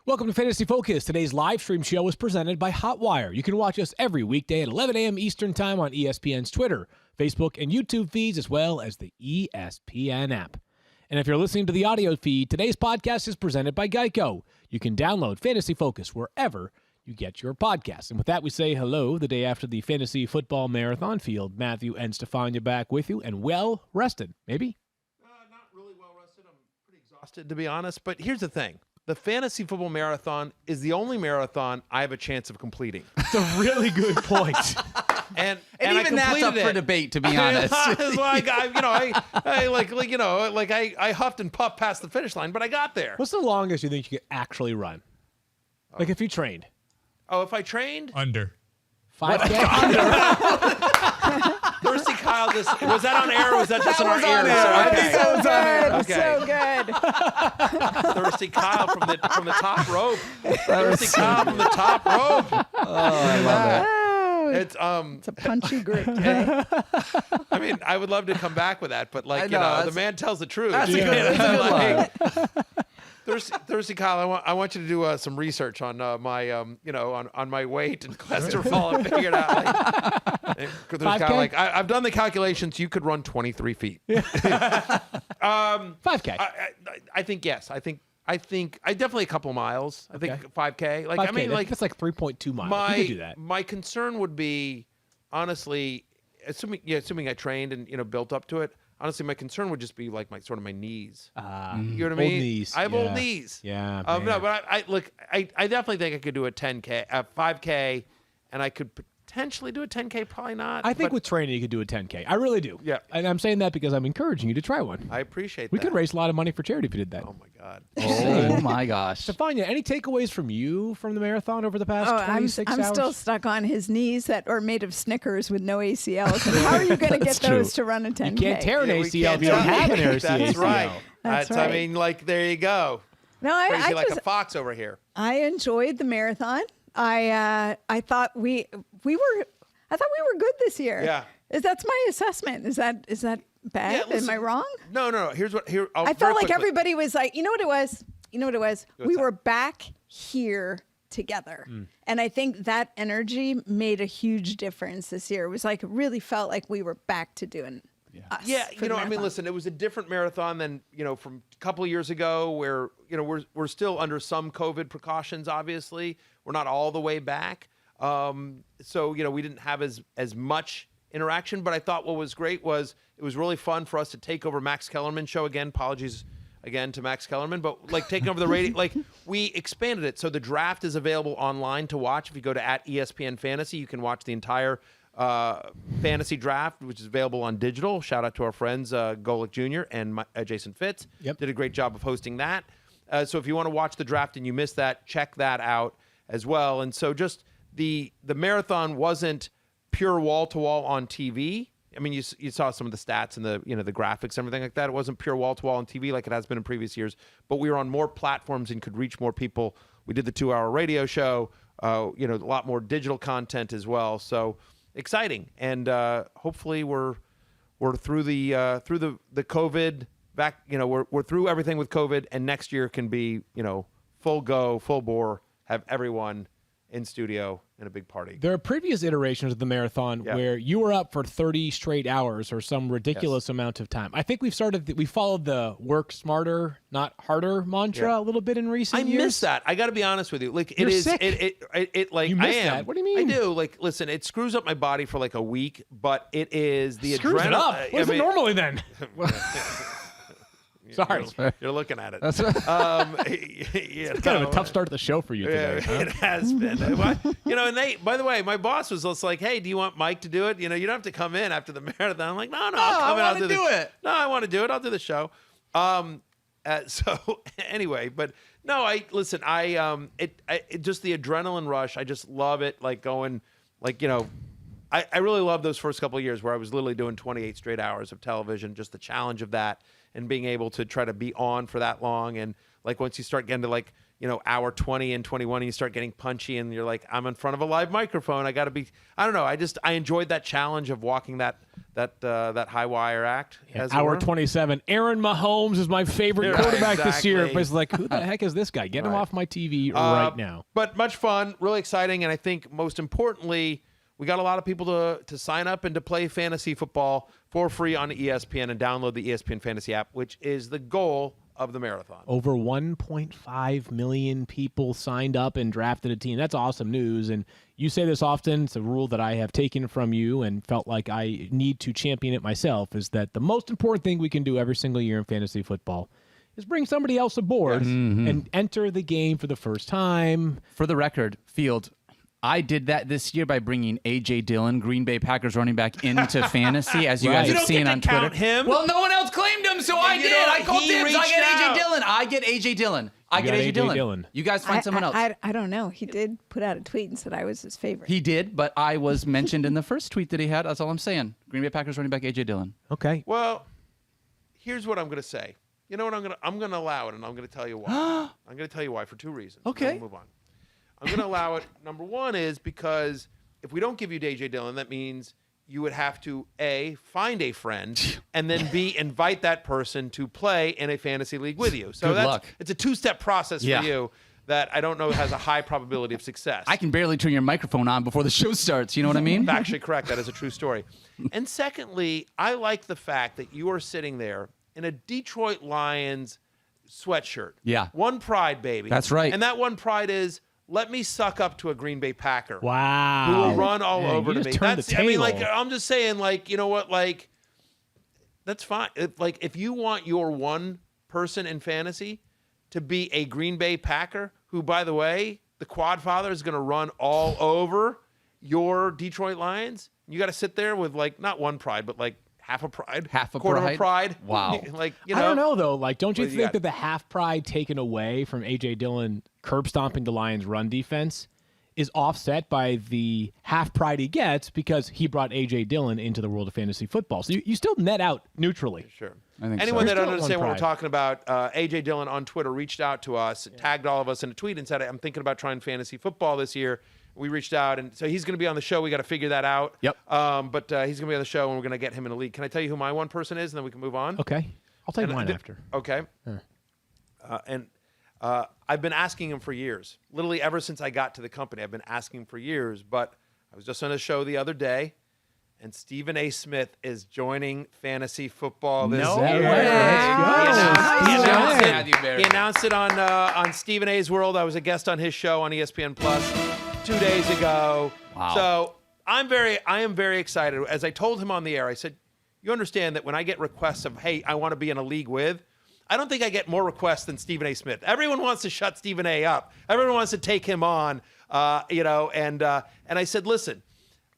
Welcome to Fantasy Focus. Today's live stream show is presented by Hotwire. You can watch us every weekday at 11 a.m. Eastern Time on ESPN's Twitter, Facebook, and YouTube feeds, as well as the ESPN app. And if you're listening to the audio feed, today's podcast is presented by Geico. You can download Fantasy Focus wherever you get your podcasts. And with that, we say hello the day after the Fantasy Football Marathon Field. Matthew and Stephania back with you, and well-rested, maybe? Not really well-rested. I'm pretty exhausted, to be honest. But here's the thing. The Fantasy Football Marathon is the only marathon I have a chance of completing. It's a really good point. And even that's up for debate, to be honest. I huffed and puffed past the finish line, but I got there. What's the longest you think you could actually run? Like if you trained? Oh, if I trained? Under. 5K? Thirsty Kyle, was that on air or was that just on our ears? So good. Thirsty Kyle from the top rope. Thirsty Kyle from the top rope. Oh, I love it. It's a punchy group today. I mean, I would love to come back with that, but the man tells the truth. That's a good line. Thirsty Kyle, I want you to do some research on my on my weight and cholesterol and figure it out. I've done the calculations. You could run 23 feet. 5K. I think yes. I think definitely a couple of miles. I think 5K. 5K, it's like 3.2 miles. You could do that. My concern would be, honestly, assuming I trained and built up to it. Honestly, my concern would just be like my knees. You know what I mean? Old knees. I have old knees. Yeah. No, but I definitely think I could do a 10K, 5K, and I could potentially do a 10K. Probably not. I think with training you could do a 10K. I really do. Yeah. And I'm saying that because I'm encouraging you to try one. I appreciate that. We could raise a lot of money for charity if you did that. Oh my God. Oh my gosh. Stephania, any takeaways from you from the marathon over the past 26 hours? I'm still stuck on his knees that are made of Snickers with no ACLs. And how are you going to get those to run a 10K? You can't tear an ACL if you can't don't have an ACL. That's right. That's right. I mean, there you go. No, Crazy like a fox over here. I enjoyed the marathon. I thought we were good this year. Yeah. That's my assessment. Is that bad? Yeah, listen, Am I wrong? No. I felt like everybody was like, you know what it was? We were back here together. And I think that energy made a huge difference this year. It was like, it really felt like we were back to doing us. Yeah, for the marathon. listen, it was a different marathon than, from a couple of years ago where, we're still under some COVID precautions, obviously. We're not all the way back. So, we didn't have as much interaction, but I thought what was great was it was really fun for us to take over Max Kellerman's show again. Apologies again to Max Kellerman, but taking over the radio, we expanded it. So the draft is available online to watch. If you go to @ESPN Fantasy, you can watch the entire fantasy draft, which is available on digital. Shout out to our friends Golick Jr. and Jason Fitz. Yep. Did a great job of hosting that. So if you want to watch the draft and you missed that, check that out as well. And so just the marathon wasn't pure wall-to-wall on TV. I mean, you saw some of the stats and the graphics and everything like that. It wasn't pure wall-to-wall on TV like it has been in previous years, but we were on more platforms and could reach more people. We did the 2-hour radio show, a lot more digital content as well. So exciting, and hopefully we're through the COVID back. We're through everything with COVID, and next year can be full go, full bore, have everyone in studio in a big party. There are previous iterations of the marathon where you were up for 30 straight hours or some ridiculous amount of time. I think we followed the work smarter, not harder mantra a little bit in recent years. I miss that. I got to be honest with you. You're sick. You miss I am. that? What do you mean? I do. Listen, it screws up my body for a week, but it is the Screws it up. What is it normally then? Sorry. You're looking at it. It's kind of a tough start to the show for you today. Huh? It has been. And by the way, my boss was just like, hey, do you want Mike to do it? You don't have to come in after the marathon. I'm like, no, I'll come in. I'll do it. No, I want to do it. I'll do the show. So anyway, but no, just the adrenaline rush. I just love it. I really love those first couple of years where I was literally doing 28 straight hours of television, just the challenge of that and being able to try to be on for that long. And once you start getting to hour 20 and 21, and you start getting punchy, and you're like, I'm in front of a live microphone. I got to be. I don't know. I enjoyed that challenge of walking that high wire act. Hour 27. Aaron Mahomes is my favorite quarterback this year. But it's like, who the heck is this guy? Get him off my TV right now. But much fun, really exciting, and I think most importantly, we got a lot of people to sign up and to play fantasy football for free on ESPN and download the ESPN Fantasy app, which is the goal of the marathon. Over 1.5 million people signed up and drafted a team. That's awesome news. And you say this often. It's a rule that I have taken from you and felt like I need to champion it myself, is that the most important thing we can do every single year in fantasy football is bring somebody else aboard and enter the game for the first time. For the record, Field, I did that this year by bringing A.J. Dillon, Green Bay Packers running back, into fantasy, as you guys have seen on Twitter. Count him. Well, no one else claimed him, so I did. I called dibs. I get A.J. Dillon. I get A.J. Dillon. I get A.J. Dillon. You guys find someone else. I don't know. He did put out a tweet and said I was his favorite. He did, but I was mentioned in the first tweet that he had. That's all I'm saying. Green Bay Packers running back A.J. Dillon. Okay. Well, here's what I'm going to say. You know what? I'm going to allow it, and I'm going to tell you why. I'm going to tell you why for two reasons. Okay. We'll move on. I'm going to allow it. Number one is because if we don't give you A.J. Dillon, that means you would have to, A, find a friend, and then B, invite that person to play in a fantasy league with you. So Good luck. It's a two-step process for you that I don't know has a high probability of success. I can barely turn your microphone on before the show starts. You know what I mean? Actually, correct. That is a true story. And secondly, I like the fact that you are sitting there in a Detroit Lions sweatshirt. Yeah. One pride, baby. That's right. And that one pride is, let me suck up to a Green Bay Packer. Wow. Who will run all over you to just me. turned the table. I mean, like, I'm just saying, like, you know what, like, that's fine. If you want your one person in fantasy to be a Green Bay Packer, who, by the way, the quad father is going to run all over your Detroit Lions, you got to sit there with, like, not one pride, but, like, half a pride, quarter of a pride. Wow. Like, I don't know, though. Like, don't you think that the half pride taken away from A.J. Dillon curb stomping the Lions' run defense is offset by the half pride he gets because he brought A.J. Dillon into the world of fantasy football? So you still net out neutrally. Sure. I think Anyone that There's doesn't still understand what we're one talking about, A.J. Dillon on Twitter reached out to us, tagged all of us in a tweet and said, I'm thinking about trying fantasy football this year. We reached out, and so he's going to be on the show. We got to figure that out. Yep. But he's going to be on the show, and we're going to get him in a league. Can I tell you who my one person is, and then we can move on? Okay. I'll take mine after. Okay. I've been asking him for years, literally ever since I got to the company. I've been asking him for years, but I was just on a show the other day, and Stephen A. Smith is joining fantasy football this year. He announced it on Stephen A.'s World. I was a guest on his show on ESPN Plus 2 days ago. Wow. So I am very excited. As I told him on the air, I said, you understand that when I get requests of, hey, I want to be in a league with, I don't think I get more requests than Stephen A. Smith. Everyone wants to shut Stephen A. up. Everyone wants to take him on, and I said, listen,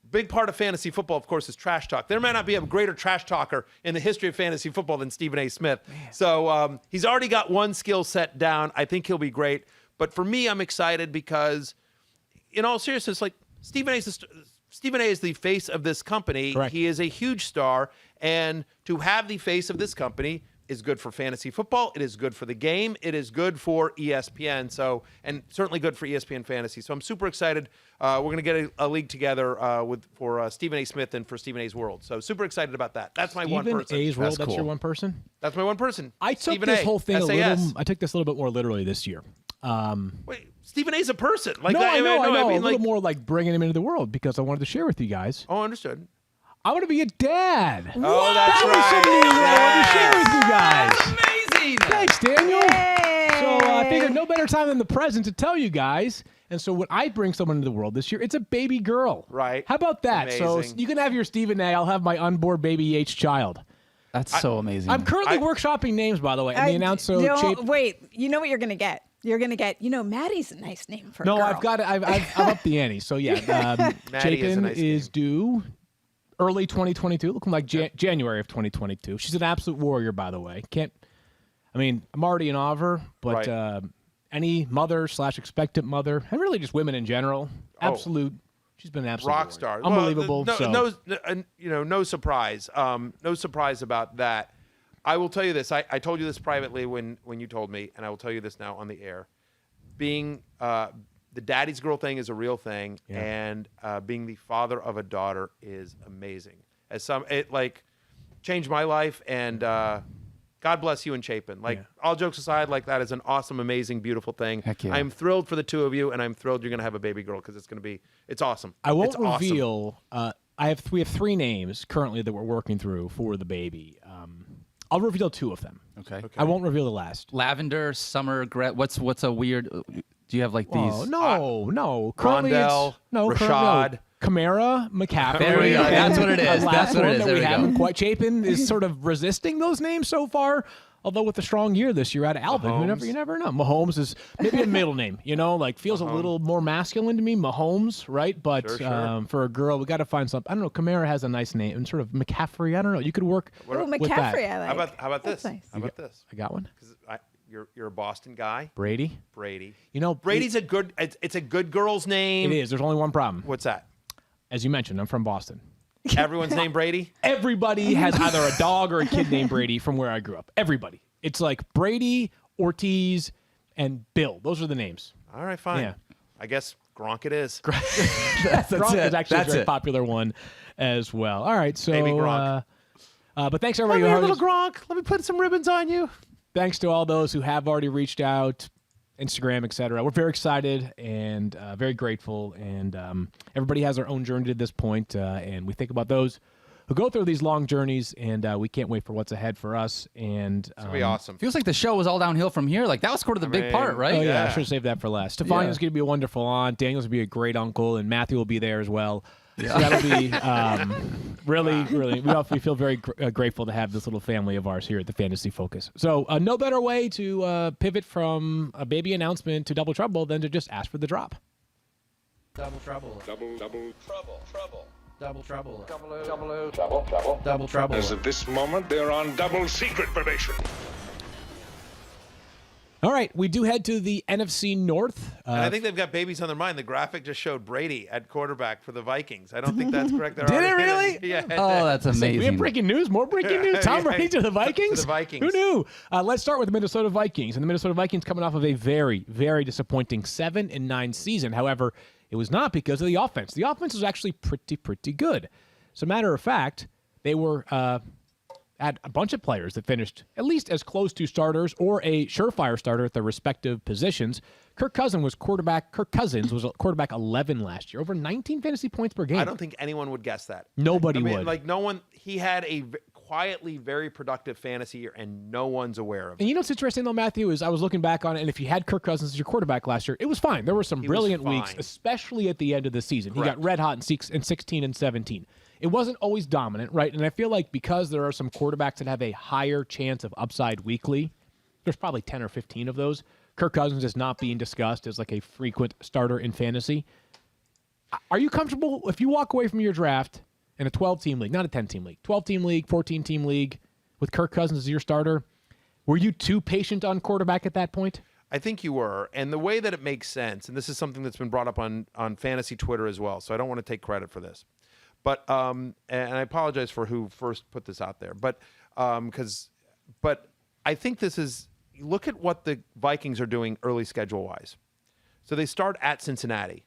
big part of fantasy football, of course, is trash talk. There may not be a greater trash talker in the history of fantasy football than Stephen A. Smith. Man. So he's already got one skill set down. I think he'll be great. But for me, I'm excited because, in all seriousness, like Stephen A. is the face of this company. Correct. He is a huge star, and to have the face of this company is good for fantasy football. It is good for the game. It is good for ESPN. So, and certainly good for ESPN fantasy. So I'm super excited. We're going to get a league together for Stephen A. Smith and for Stephen A.'s World. So super excited about that. That's my one person. Stephen A.'s World. That's cool. your one person. That's my one person. I took Stephen this A. whole thing SAS. I took this a little bit more literally this year. Wait, Stephen A.'s a person. Like No, that, I know. I mean, a little more like bringing him into the world because I wanted to share with you guys. Oh, understood. I want to be a dad. Oh, that's That was something I wanted to share with you guys. That's amazing. Thanks, Daniel. Yay! So I figured no better time than the present to tell you guys. And so when I bring someone into the world this year, it's a baby girl. Right. How about that? Amazing. So you can have your Stephen A. I'll have my unborn baby Yates child. That's so amazing. I'm currently workshopping names, by the way. And the announcer. Wait, you know what you're going to get? You're going to get, Maddie's a nice name for a girl. No, I've got it. I've upped the ante. So yeah, Maddie is a Chapin nice is name. due early 2022, looking like January of 2022. She's an absolute warrior, by the way. I'm already in awe of her, but Right. Any mother / expectant mother, and really just women in general, absolute. She's been an absolute Rock warrior. star. Unbelievable. Well, no surprise. No surprise about that. I will tell you this. I told you this privately when you told me, and I will tell you this now on the air. being the daddy's girl thing is a real thing, and being the father of a daughter is amazing. It like changed my life, and God bless you and Chapin. Like all jokes aside, like that is an awesome, amazing, beautiful thing. Heck yeah. I'm thrilled for the two of you, and I'm thrilled you're gonna have a baby girl because it's awesome. I won't It's awesome. reveal. We have 3 names currently that we're working through for the baby. I'll reveal 2 of them. Okay. I won't reveal the last. Lavender, Summer, what's a weird? Do you have like these? Oh, no. Currently Rondell, it's, no, Rashad. Kamara, McCaffrey. There we go. That's what it is. The That's last what it one is. that There we we go. haven't quite. Chapin is sort of resisting those names so far. Although with a strong year this year out of Alvin, you never know. Mahomes is maybe a middle name, like feels a little more masculine to me. Mahomes, right? But Sure. For a girl, we got to find something. I don't know. Kamara has a nice name, and sort of McCaffrey. I don't know. You could work Oh, with McCaffrey, that. I like. How about this? That's nice. How about this? I got one. 'Cause you're a Boston guy, Brady. Brady. Brady's a good. It's a good girl's name. It is. There's only one problem. What's that? As you mentioned, I'm from Boston. Everyone's named Brady. Everybody has either a dog or a kid named Brady from where I grew up. Everybody. It's like Brady, Ortiz, and Bill. Those are the names. All right, fine. Yeah. I guess Gronk it is. Gronk is actually a very popular one as well. All right, so Baby Gronk. but thanks everybody. Come here, little Gronk. Let me put some ribbons on you. Thanks to all those who have already reached out, Instagram, etc. We're very excited and very grateful, and everybody has their own journey to this point, and we think about those who go through these long journeys, and we can't wait for what's ahead for us. And It's gonna be awesome. Feels like the show was all downhill from here. Like that was sort of the big part, right? Oh, yeah, I Yeah. should have saved that for last. Stefania's going to be a wonderful aunt. Daniel's going to be a great uncle, and Matthew will be there as well. So that'll be really, we feel very grateful to have this little family of ours here at the Fantasy Focus. So no better way to pivot from a baby announcement to Double Trouble than to just ask for the drop. Double trouble. Double trouble. Double trouble. Double trouble. As of this moment, they're on double secret probation. All right, we do head to the NFC North. And I think they've got babies on their mind. The graphic just showed Brady at quarterback for the Vikings. I don't think that's correct. Did it really? Yeah. Oh, that's amazing. We have breaking news. More breaking news. Tom Brady to the Vikings. To the Vikings. Who knew? Let's start with the Minnesota Vikings. And the Minnesota Vikings coming off of a very, very disappointing 7-9 season. However, it was not because of the offense. The offense was actually pretty good. As a matter of fact, they were had a bunch of players that finished at least as close to starters or a surefire starter at their respective positions. Kirk Cousins was quarterback 11 last year, over 19 fantasy points per game. I don't think anyone would guess that. Nobody would. Like no one. He had a quietly very productive fantasy year, and no one's aware of it. And you know what's interesting, though, Matthew, is I was looking back on it, and if you had Kirk Cousins as your quarterback last year, it was fine. There were some brilliant weeks, fine. especially at the end of the season. Correct. He got red hot in 16 and 17. It wasn't always dominant, right? And I feel like because there are some quarterbacks that have a higher chance of upside weekly, there's probably 10 or 15 of those. Kirk Cousins is not being discussed as like a frequent starter in fantasy. Are you comfortable if you walk away from your draft in a 12-team league, not a 10-team league, 12-team league, 14-team league, with Kirk Cousins as your starter? Were you too patient on quarterback at that point? I think you were. And the way that it makes sense, and this is something that's been brought up on fantasy Twitter as well, so I don't want to take credit for this. But and I apologize for who first put this out there. But I think this is, look at what the Vikings are doing early schedule-wise. So they start at Cincinnati,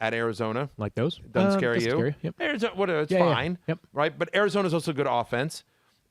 at Arizona. Like those? Doesn't scare you. Scary. Yep. Arizona, whatever, it's Yeah, yeah. fine. Yep. Right? But Arizona's also good offense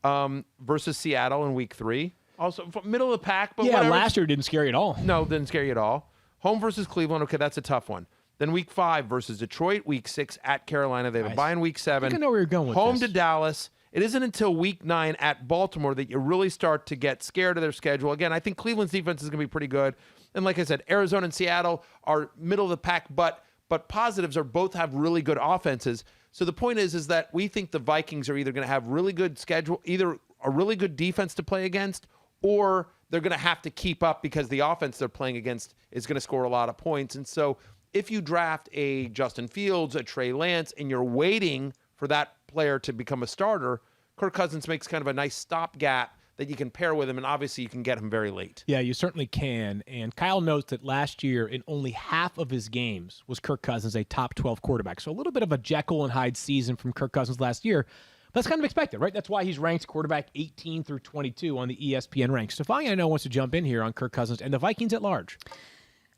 versus Seattle in week 3. Also, middle of the pack, but Yeah, whatever. last year didn't scare you at all. No, didn't scare you at all. Home versus Cleveland. Okay, that's a tough one. Then week 5 versus Detroit. Week 6 at Carolina. They have a bye in week 7. I think I know where you're going with Home this. to Dallas. It isn't until week 9 at Baltimore that you really start to get scared of their schedule. Again, I think Cleveland's defense is going to be pretty good. And like I said, Arizona and Seattle are middle of the pack, but positives are both have really good offenses. So the point is that we think the Vikings are either going to have really good schedule, either a really good defense to play against, or they're going to have to keep up because the offense they're playing against is going to score a lot of points. And so if you draft a Justin Fields, a Trey Lance, and you're waiting for that player to become a starter, Kirk Cousins makes kind of a nice stopgap that you can pair with him, and obviously you can get him very late. Yeah, you certainly can. And Kyle notes that last year, in only half of his games, was Kirk Cousins a top 12 quarterback. So a little bit of a Jekyll and Hyde season from Kirk Cousins last year. But that's kind of expected, right? That's why he's ranked quarterback 18 through 22 on the ESPN ranks. Stephania, I know, wants to jump in here on Kirk Cousins and the Vikings at large.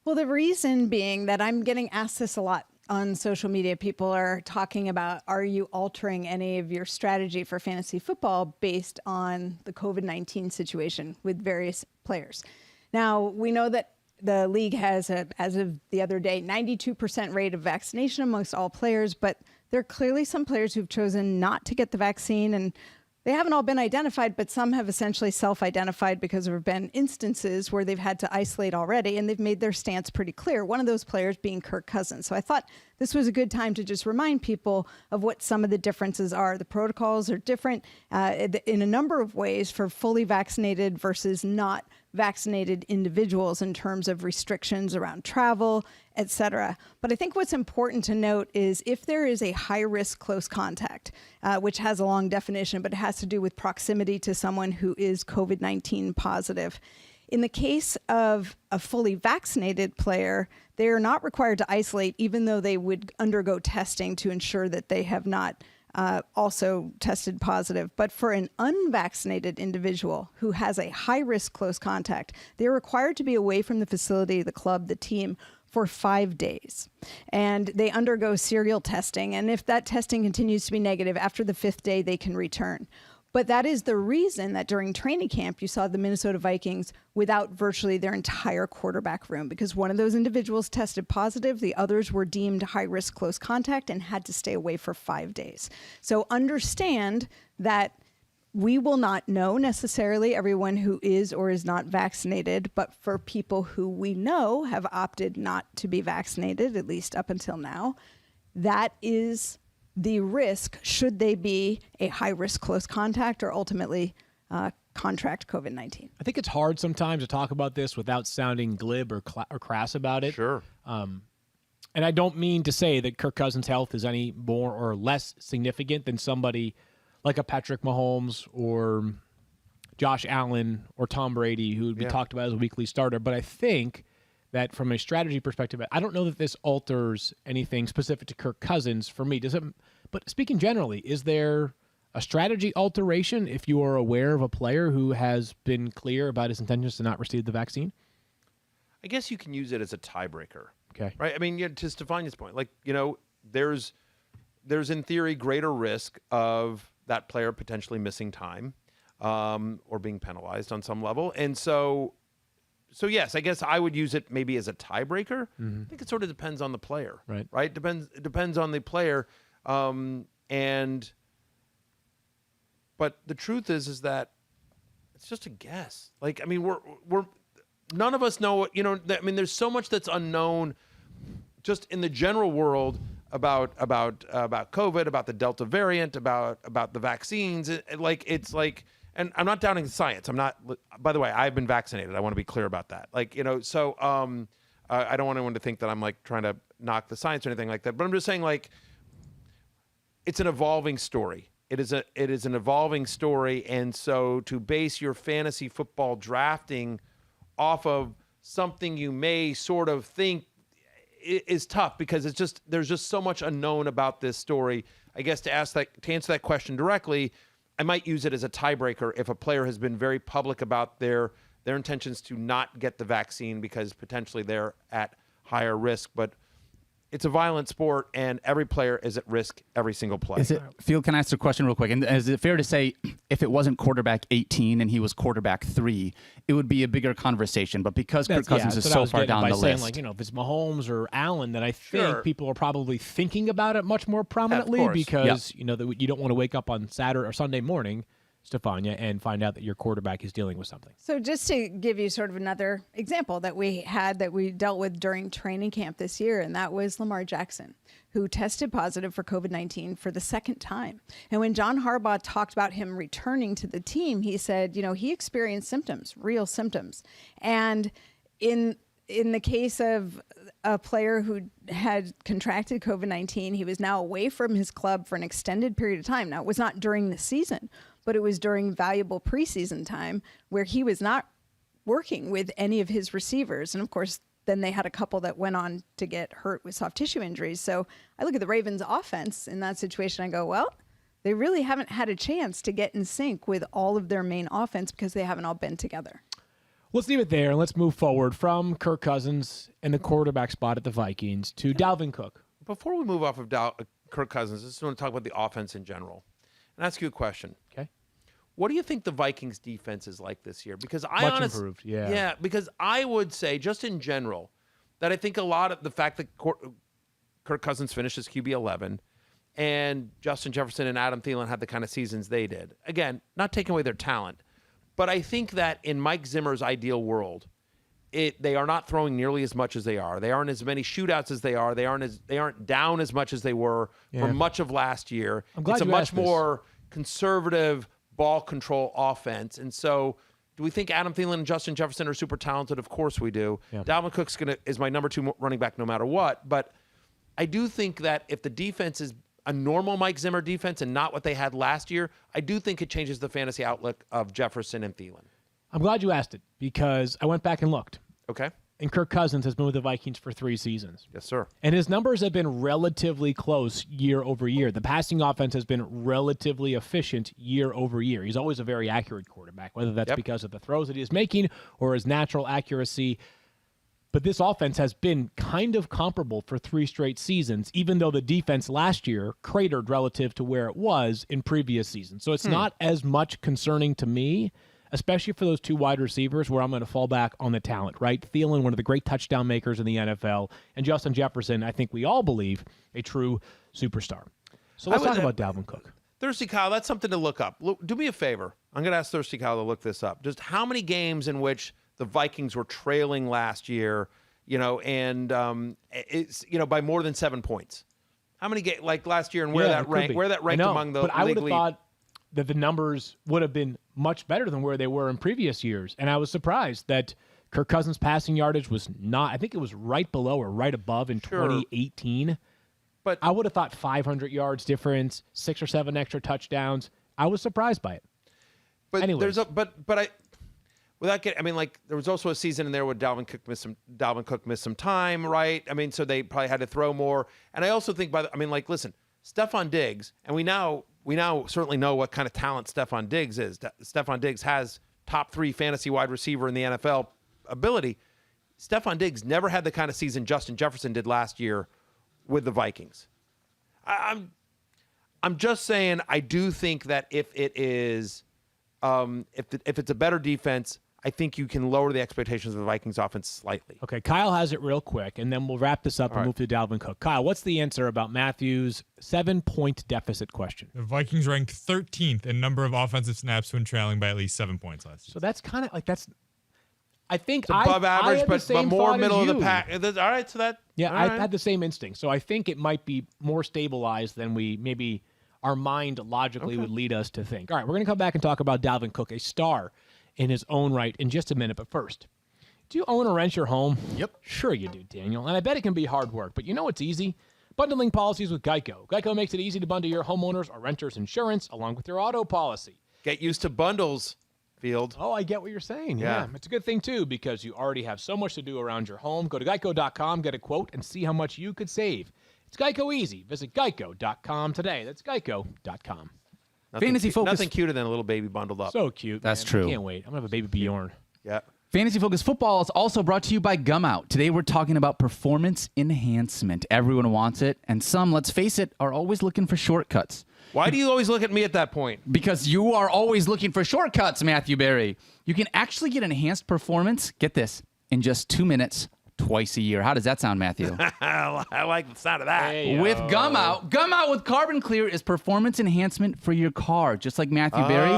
Well, the reason being that I'm getting asked this a lot on social media. People are talking about, are you altering any of your strategy for fantasy football based on the COVID-19 situation with various players? Now, we know that the league has, as of the other day, 92% rate of vaccination amongst all players, but there are clearly some players who've chosen not to get the vaccine, and they haven't all been identified, but some have essentially self-identified because there have been instances where they've had to isolate already, and they've made their stance pretty clear. One of those players being Kirk Cousins. So I thought this was a good time to just remind people of what some of the differences are. The protocols are different in a number of ways for fully vaccinated versus not vaccinated individuals in terms of restrictions around travel, etc. But I think what's important to note is if there is a high-risk close contact, which has a long definition, but it has to do with proximity to someone who is COVID-19 positive. In the case of a fully vaccinated player, they are not required to isolate, even though they would undergo testing to ensure that they have not also tested positive. But for an unvaccinated individual who has a high-risk close contact, they're required to be away from the facility, the club, the team for 5 days. And they undergo serial testing. And if that testing continues to be negative, after the 5th day, they can return. But that is the reason that during training camp, you saw the Minnesota Vikings without virtually their entire quarterback room, because one of those individuals tested positive. The others were deemed high-risk close contact and had to stay away for 5 days. So understand that we will not know necessarily everyone who is or is not vaccinated, but for people who we know have opted not to be vaccinated, at least up until now, that is the risk should they be a high-risk close contact or ultimately contract COVID-19. I think it's hard sometimes to talk about this without sounding glib or crass about it. Sure. And I don't mean to say that Kirk Cousins' health is any more or less significant than somebody like a Patrick Mahomes or Josh Allen or Tom Brady, who would be talked about as a weekly starter. But I think that from a strategy perspective, I don't know that this alters anything specific to Kirk Cousins for me. Does it? But speaking generally, is there a strategy alteration if you are aware of a player who has been clear about his intentions to not receive the vaccine? I guess you can use it as a tiebreaker. Okay. Right? I mean, to Stephania's point, like, there's in theory greater risk of that player potentially missing time or being penalized on some level. And so yes, I guess I would use it maybe as a tiebreaker. I think it sort of depends on the player. Right? It depends on the player. But the truth is that it's just a guess. Like, I mean, we're none of us know what, I mean, there's so much that's unknown just in the general world about COVID, about the Delta variant, about the vaccines. And I'm not doubting science. I'm not, by the way, I've been vaccinated. I want to be clear about that. I don't want anyone to think that I'm like trying to knock the science or anything like that. But I'm just saying, like, it's an evolving story. It is an evolving story. And so to base your fantasy football drafting off of something you may sort of think is tough, because there's just so much unknown about this story. I guess to answer that question directly, I might use it as a tiebreaker if a player has been very public about their intentions to not get the vaccine because potentially they're at higher risk. But it's a violent sport, and every player is at risk every single play. Field, can I ask a question real quick? And is it fair to say if it wasn't quarterback 18 and he was quarterback 3, it would be a bigger conversation? But because Kirk Cousins is so far down the list. Like, if it's Mahomes or Allen, then I think people are probably thinking about it much more prominently because, that you don't want to wake up on Saturday or Sunday morning, Stephania, and find out that your quarterback is dealing with something. So just to give you sort of another example that we dealt with during training camp this year, and that was Lamar Jackson, who tested positive for COVID-19 for the second time. And when John Harbaugh talked about him returning to the team, he said, he experienced symptoms, real symptoms. And in the case of a player who had contracted COVID-19, he was now away from his club for an extended period of time. Now, it was not during the season, but it was during valuable preseason time where he was not working with any of his receivers. And of course, then they had a couple that went on to get hurt with soft tissue injuries. So I look at the Ravens offense in that situation. I go, well, they really haven't had a chance to get in sync with all of their main offense because they haven't all been together. Let's leave it there, and let's move forward from Kirk Cousins and the quarterback spot at the Vikings to Dalvin Cook. Before we move off of Kirk Cousins, I just want to talk about the offense in general and ask you a question. Okay. What do you think the Vikings defense is like this year? Because Much improved, yeah. Yeah, because I would say, just in general, that I think a lot of the fact that Kirk Cousins finished as QB 11 and Justin Jefferson and Adam Thielen had the kind of seasons they did. Again, not taking away their talent, but I think that in Mike Zimmer's ideal world, they are not throwing nearly as much as they are. They aren't as many shootouts as they are. They aren't down as much as they were for much of last year. It's a much more conservative ball control offense. And so do we think Adam Thielen and Justin Jefferson are super talented? Of course we do. Yeah. Dalvin Cook is my number 2 running back no matter what. But I do think that if the defense is a normal Mike Zimmer defense and not what they had last year, I do think it changes the fantasy outlook of Jefferson and Thielen. I'm glad you asked it because I went back and looked. Okay. And Kirk Cousins has been with the Vikings for 3 seasons. Yes, sir. And his numbers have been relatively close year over year. The passing offense has been relatively efficient year over year. He's always a very accurate quarterback, whether that's because of the throws that he is making or his natural accuracy. But this offense has been kind of comparable for 3 straight seasons, even though the defense last year cratered relative to where it was in previous seasons. So it's not as much concerning to me, especially for those 2 wide receivers where I'm going to fall back on the talent, right? Thielen, one of the great touchdown makers in the NFL, and Justin Jefferson, I think we all believe, a true superstar. So let's talk about Dalvin Cook. Thirsty Kyle, that's something to look up. Do me a favor. I'm going to ask Thirsty Kyle to look this up. Just how many games in which the Vikings were trailing last year, and it's by more than 7 points. How many games like last year, and where that ranked among the? But I would have thought that the numbers would have been much better than where they were in previous years, and I was surprised that Kirk Cousins' passing yardage was not. I think it was right below or right above in 2018. But I would have thought 500 yards difference, 6 or 7 extra touchdowns. I was surprised by it. But anyways. Without getting, there was also a season in there where Dalvin Cook missed some time, right? So they probably had to throw more. And I also think listen, Stephon Diggs, and we now certainly know what kind of talent Stephon Diggs is. Stephon Diggs has top 3 fantasy wide receiver in the NFL ability. Stephon Diggs never had the kind of season Justin Jefferson did last year with the Vikings. I'm just saying, I do think that if it is, if it's a better defense, I think you can lower the expectations of the Vikings offense slightly. Okay, Kyle has it real quick, and then we'll wrap this up and move to Dalvin Cook. Kyle, what's the answer about Matthew's 7-point deficit question? The Vikings ranked 13th in number of offensive snaps when trailing by at least 7 points last year. So that's kind of I think it's above average, but more middle of the pack. All right, so that. Yeah, I had the same instinct. So I think it might be more stabilized than maybe our mind logically would lead us to think. All right, we're going to come back and talk about Dalvin Cook, a star in his own right, in just a minute. But first, do you own or rent your home? Yep. Sure you do, Daniel. And I bet it can be hard work, but you know it's easy? Bundling policies with Geico. Geico makes it easy to bundle your homeowners or renters insurance along with your auto policy. Get used to bundles, Field. Oh, I get what you're saying. Yeah. It's a good thing, too, because you already have so much to do around your home. Go to geico.com, get a quote, and see how much you could save. It's Geico easy. Visit geico.com today. That's geico.com. Fantasy Focus. Nothing cuter than a little baby bundled up. So cute. That's man. true. I can't wait. I'm going to have a baby Bjorn. Yeah. Fantasy Focus Football is also brought to you by Gum Out. Today we're talking about performance enhancement. Everyone wants it, and some, let's face it, are always looking for shortcuts. Why do you always look at me at that point? Because you are always looking for shortcuts, Matthew Berry. You can actually get enhanced performance, get this, in just 2 minutes, twice a year. How does that sound, Matthew? I like the sound of that. Hey, with Gum Out with Carbon Clear is performance enhancement for your car. Just like Matthew Berry,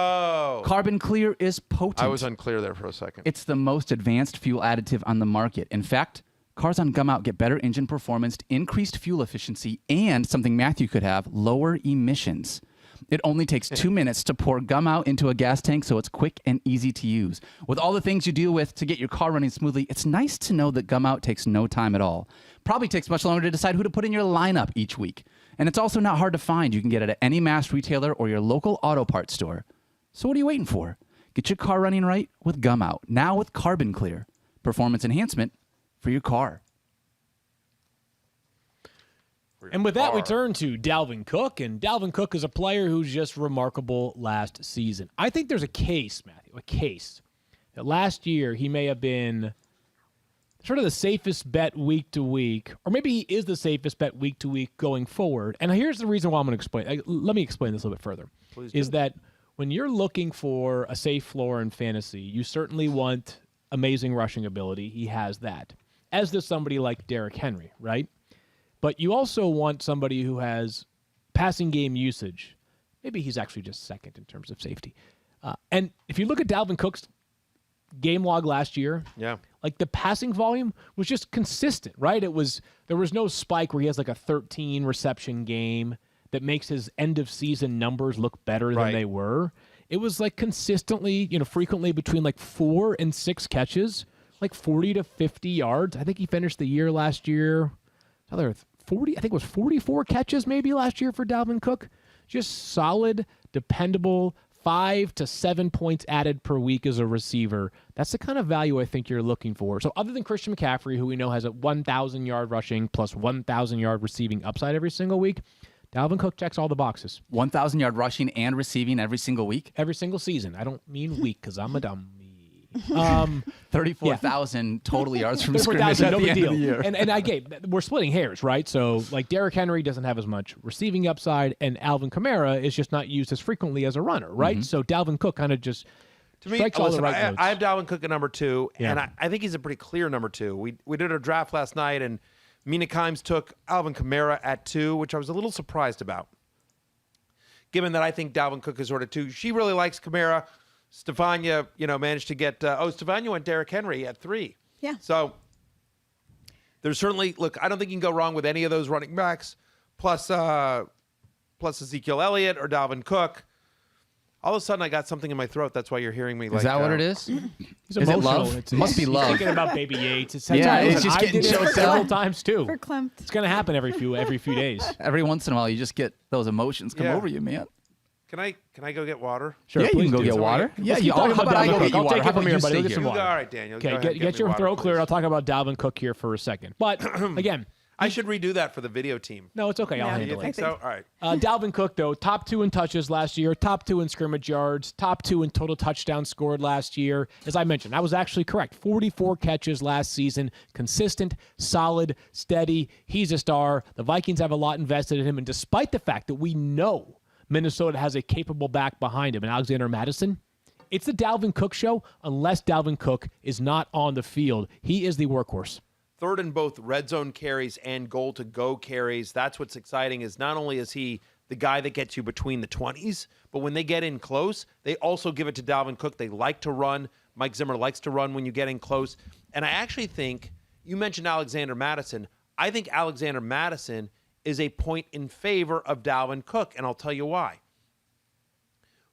Carbon Clear is potent. I was unclear there for a second. It's the most advanced fuel additive on the market. In fact, cars on Gum Out get better engine performance, increased fuel efficiency, and something Matthew could have, lower emissions. It only takes 2 minutes to pour Gum Out into a gas tank, so it's quick and easy to use. With all the things you deal with to get your car running smoothly, it's nice to know that Gum Out takes no time at all. Probably takes much longer to decide who to put in your lineup each week. And it's also not hard to find. You can get it at any mass retailer or your local auto parts store. So what are you waiting for? Get your car running right with Gum Out. Now with Carbon Clear. Performance enhancement for your car. And with that, we turn to Dalvin Cook, and Dalvin Cook is a player who's just remarkable last season. I think there's a case, Matthew, that last year he may have been sort of the safest bet week to week, or maybe he is the safest bet week to week going forward. And here's the reason why I'm going to explain. Let me explain this a little bit further. Is that when you're looking for a safe floor in fantasy, you certainly want amazing rushing ability. He has that, as does somebody like Derrick Henry, right? But you also want somebody who has passing game usage. Maybe he's actually just second in terms of safety. And if you look at Dalvin Cook's game log last year, like the passing volume was just consistent, right? There was no spike where he has like a 13 reception game that makes his end of season numbers look better than they were. It was like consistently, frequently between like 4 and 6 catches, like 40 to 50 yards. I think he finished the year last year. 40, I think it was 44 catches maybe last year for Dalvin Cook. Just solid, dependable, 5 to 7 points added per week as a receiver. That's the kind of value I think you're looking for. So other than Christian McCaffrey, who we know has a 1,000-yard rushing plus 1,000-yard receiving upside every single week, Dalvin Cook checks all the boxes. 1,000-yard rushing and receiving every single week? Every single season. I don't mean week because I'm a dummy. 34,000 total yards from scrimmage at the end of the year. And we're splitting hairs, right? So like Derrick Henry doesn't have as much receiving upside, and Alvin Kamara is just not used as frequently as a runner, right? Mm-hmm. So Dalvin Cook kind of just strikes all the right notes. I have Dalvin Cook at number 2, and I think he's a pretty clear number 2. We did a draft last night, and Mina Kimes took Alvin Kamara at 2, which I was a little surprised about, given that I think Dalvin Cook is sort of 2. She really likes Kamara. Stephania, managed to get. Stephania went Derrick Henry at 3. Yeah. So there's certainly I don't think you can go wrong with any of those running backs. Plus Ezekiel Elliott or Dalvin Cook. All of a sudden, I got something in my throat. That's why you're hearing me. Is that what it is? He's is emotional. It love? It must be love. He's thinking about Baby Yates. It's just getting choked up several times too. Verklempt. It's going to happen every few days. Every once in a while, you just get those emotions come over you, man. Can I go get water? Sure, yeah, you can go get water. Yeah, how about I go get you water? I'll take it from here, buddy. Go get some water. All right, Daniel. Okay, get your throat cleared. I'll talk about Dalvin Cook here for a second. But again, I should redo that for the video team. No, it's okay. I'll Yeah, handle You it. think so? All right. Dalvin Cook, though, top 2 in touches last year, top 2 in scrimmage yards, top 2 in total touchdowns scored last year. As I mentioned, I was actually correct. 44 catches last season, consistent, solid, steady. He's a star. The Vikings have a lot invested in him, and despite the fact that we know Minnesota has a capable back behind him in Alexander Mattison, it's the Dalvin Cook show unless Dalvin Cook is not on the field. He is the workhorse. Third in both red zone carries and goal-to-go carries. That's what's exciting is not only is he the guy that gets you between the 20s, but when they get in close, they also give it to Dalvin Cook. They like to run. Mike Zimmer likes to run when you get in close. And I actually think, you mentioned Alexander Mattison. I think Alexander Mattison is a point in favor of Dalvin Cook, and I'll tell you why.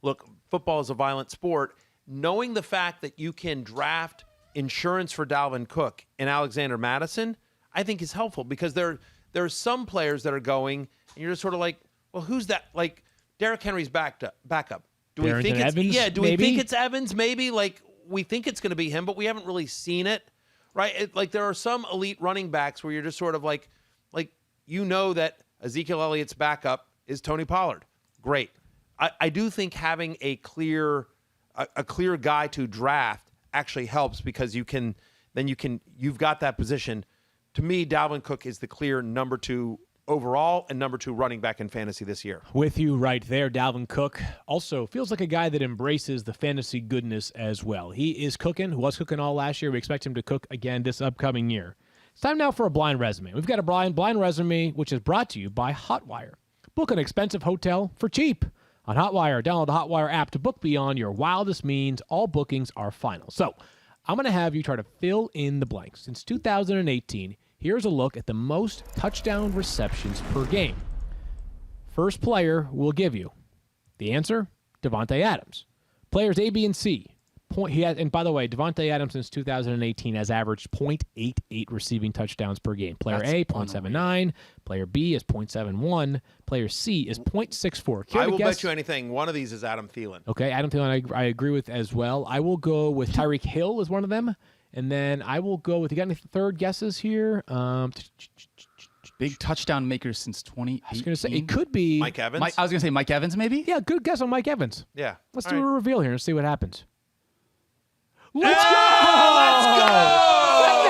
Look, football is a violent sport. Knowing the fact that you can draft insurance for Dalvin Cook and Alexander Mattison, I think is helpful because there are some players that are going, and you're just sort of like, well, who's that? Like Derrick Henry's backup. Do we think it's Evans, Do we think it's Evans? Maybe like we think it's going to be him, but we haven't really seen it, right? Like there are some elite running backs where you're just sort of like that Ezekiel Elliott's backup is Tony Pollard. Great. I do think having a clear guy to draft actually helps because you've got that position. To me, Dalvin Cook is the clear number 2 overall and number 2 running back in fantasy this year. With you right there, Dalvin Cook also feels like a guy that embraces the fantasy goodness as well. He is cooking, was cooking all last year. We expect him to cook again this upcoming year. It's time now for a blind resume. We've got a blind resume, which is brought to you by Hotwire. Book an expensive hotel for cheap. On Hotwire, download the Hotwire app to book beyond your wildest means. All bookings are final. So I'm going to have you try to fill in the blanks. Since 2018, here's a look at the most touchdown receptions per game. First player we'll give you. The answer, Davante Adams. Players A, B, and C. And by the way, Davante Adams since 2018 has averaged 0.88 receiving touchdowns per game. Player A, 0.79. Player B is 0.71. Player C is 0.64. I will bet you anything. One of these is Adam Thielen. Okay, Adam Thielen I agree with as well. I will go with Tyreek Hill as one of them. And then I will go with, you got any third guesses here? Big touchdown makers since 2018. I was going to say, it could be Mike Evans. I was going to say Mike Evans, maybe? Yeah, good guess on Mike Evans. Yeah. Let's do a reveal here and see what happens. Let's go! That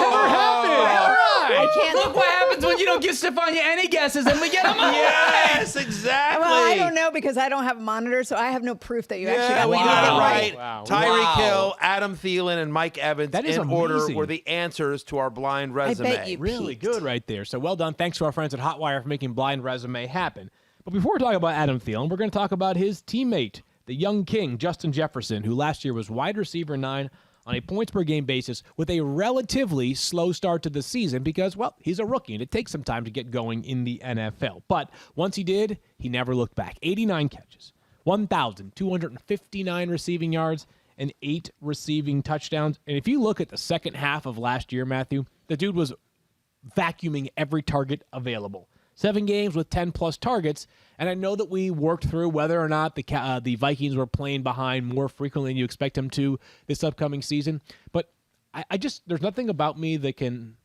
never happened. All right. I can't. Look what happens when you don't give Stephania any guesses and we get them all. Yes, exactly. Well, I don't know because I don't have a monitor, so I have no proof that you actually got we the got it name right. Wow. Tyreek Hill, Adam Thielen, and Mike Evans That is in order amazing. were the answers to our blind resume. bet you Really peaked. good right there. So well done. Thanks to our friends at Hotwire for making Blind Resume happen. But before we talk about Adam Thielen, we're going to talk about his teammate, the young king, Justin Jefferson, who last year was wide receiver 9 on a points-per-game basis with a relatively slow start to the season because, well, he's a rookie, and it takes some time to get going in the NFL. But once he did, he never looked back. 89 catches, 1,259 receiving yards, and 8 receiving touchdowns. And if you look at the second half of last year, Matthew, the dude was vacuuming every target available. 7 games with 10-plus targets, and I know that we worked through whether or not the Vikings were playing behind more frequently than you expect them to this upcoming season, but I just there's nothing about me that can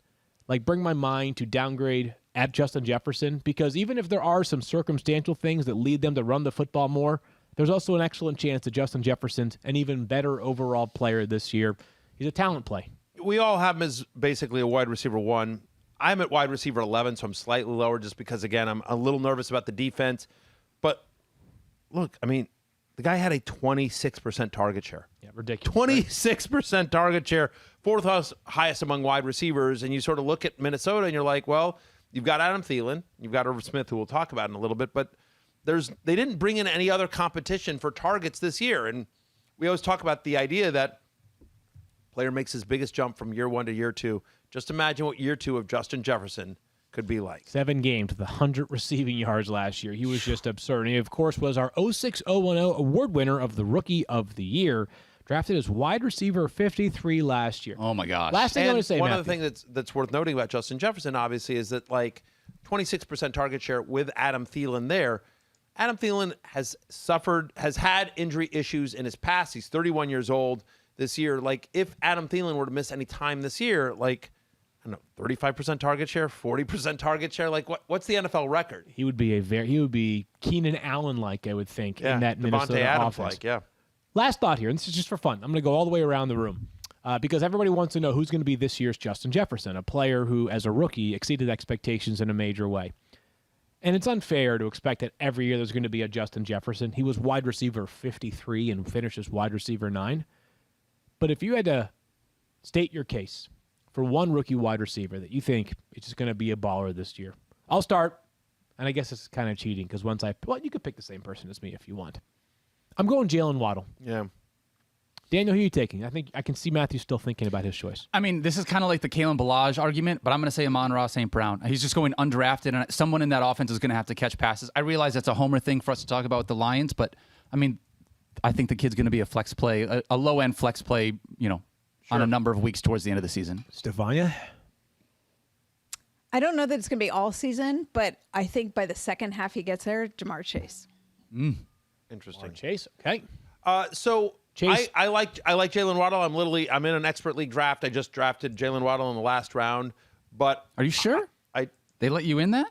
bring my mind to downgrade at Justin Jefferson, because even if there are some circumstantial things that lead them to run the football more, there's also an excellent chance that Justin Jefferson's an even better overall player this year. He's a talent play. We all have him as basically a wide receiver 1. I'm at wide receiver 11, so I'm slightly lower just because, again, I'm a little nervous about the defense. But, look, I mean, the guy had a 26% target share. Yeah, ridiculous. 26% target share, fourth highest among wide receivers. And you sort of look at Minnesota and you're like, well, you've got Adam Thielen. You've got Irv Smith, who we'll talk about in a little bit. But they didn't bring in any other competition for targets this year. And we always talk about the idea that player makes his biggest jump from year 1 to year 2. Just imagine what year 2 of Justin Jefferson could be like. 7 games with 100 receiving yards last year. He was just absurd. And he, of course, was our 06-010 award winner of the Rookie of the Year. Drafted as wide receiver 53 last year. Oh, my gosh. Last thing I And want to say, one Matthew. other thing that's worth noting about Justin Jefferson, obviously, is that 26% target share with Adam Thielen there. Adam Thielen has had injury issues in his past. He's 31 years old this year. If Adam Thielen were to miss any time this year, I don't know, 35% target share, 40% target share. What's the NFL record? He would be Keenan Allen-like, I would think, in that Minnesota Adams offense. yeah. Last thought here, and this is just for fun. I'm going to go all the way around the room because everybody wants to know who's going to be this year's Justin Jefferson, a player who, as a rookie, exceeded expectations in a major way. And it's unfair to expect that every year there's going to be a Justin Jefferson. He was wide receiver 53 and finished as wide receiver 9. But if you had to state your case for one rookie wide receiver that you think is just going to be a baller this year, I'll start, and I guess it's kind of cheating because you could pick the same person as me if you want. I'm going Jalen Waddle. Yeah. Daniel, who are you taking? I think I can see Matthew still thinking about his choice. I mean, this is kind of like the Kalen Ballage argument, but I'm going to say Amon-Ra St. Brown. He's just going undrafted, and someone in that offense is going to have to catch passes. I realize that's a homer thing for us to talk about with the Lions, but, I mean, I think the kid's going to be a flex play, a low-end flex play, on a number of weeks towards the end of the season. Stephania? I don't know that it's going to be all season, but I think by the second half he gets there, Jamar Chase. Interesting. Chase, okay. So Chase. I like Jalen Waddle. I'm in an expert league draft. I just drafted Jalen Waddle in the last round. But Are you sure? I They let you in that?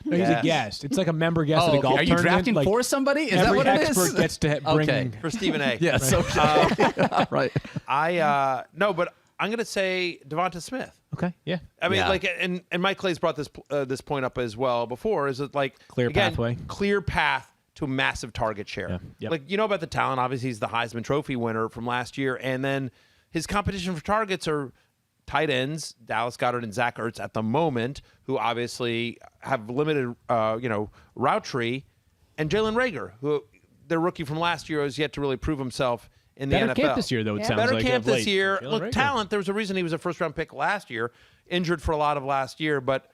No, he's a Yes. guest. It's like a member guest at a golf Are you tournament. drafting for somebody? Is that every what it is? expert gets to bring. Okay. for Stephen A. Yes, okay. Right. No, but I'm going to say Devonta Smith. Okay, yeah. I mean, Yeah. and Mike Clay's brought this point up as well before. Is it Clear pathway. clear path to a massive target share? Yeah. Yep. About the talent. Obviously, he's the Heisman Trophy winner from last year, and then his competition for targets are tight ends, Dallas Goedert and Zach Ertz at the moment, who obviously have limited, route tree, and Jalen Reagor, who their rookie from last year has yet to really prove himself in the Better NFL. camp this year, though, it sounds Better like. camp of this late. year. Jalen Look, Reagor. talent. There was a reason he was a first-round pick last year, injured for a lot of last year. But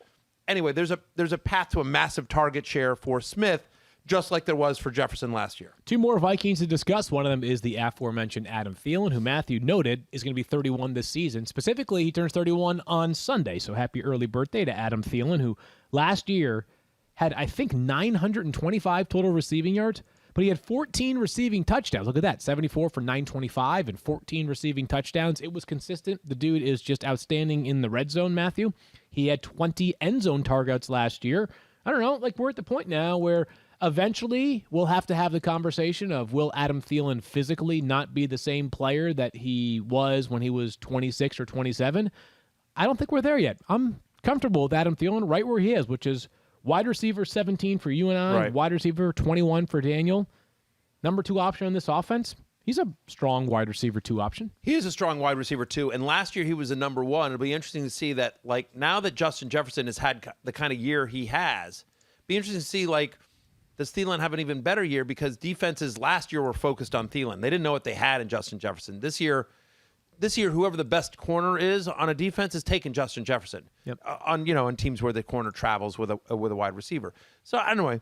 anyway, there's a path to a massive target share for Smith, just like there was for Jefferson last year. 2 more Vikings to discuss. One of them is the aforementioned Adam Thielen, who Matthew noted is going to be 31 this season. Specifically, he turns 31 on Sunday, so happy early birthday to Adam Thielen, who last year had, I think, 925 total receiving yards, but he had 14 receiving touchdowns. Look at that, 74 for 925 and 14 receiving touchdowns. It was consistent. The dude is just outstanding in the red zone, Matthew. He had 20 end zone targets last year. I don't know, we're at the point now where eventually we'll have to have the conversation of, will Adam Thielen physically not be the same player that he was when he was 26 or 27? I don't think we're there yet. I'm comfortable with Adam Thielen right where he is, which is wide receiver 17 for you and I, Right. wide receiver 21 for Daniel. Number 2 option in this offense. He's a strong wide receiver 2 option. He is a strong wide receiver, too. And last year he was a number 1. It'll be interesting to see that, like, now that Justin Jefferson has had the kind of year he has, be interesting to see, like, does Thielen have an even better year? Because defenses last year were focused on Thielen. They didn't know what they had in Justin Jefferson. This year, whoever the best corner is on a defense is taking Justin Jefferson. Yep. On teams where the corner travels with a wide receiver. So anyway,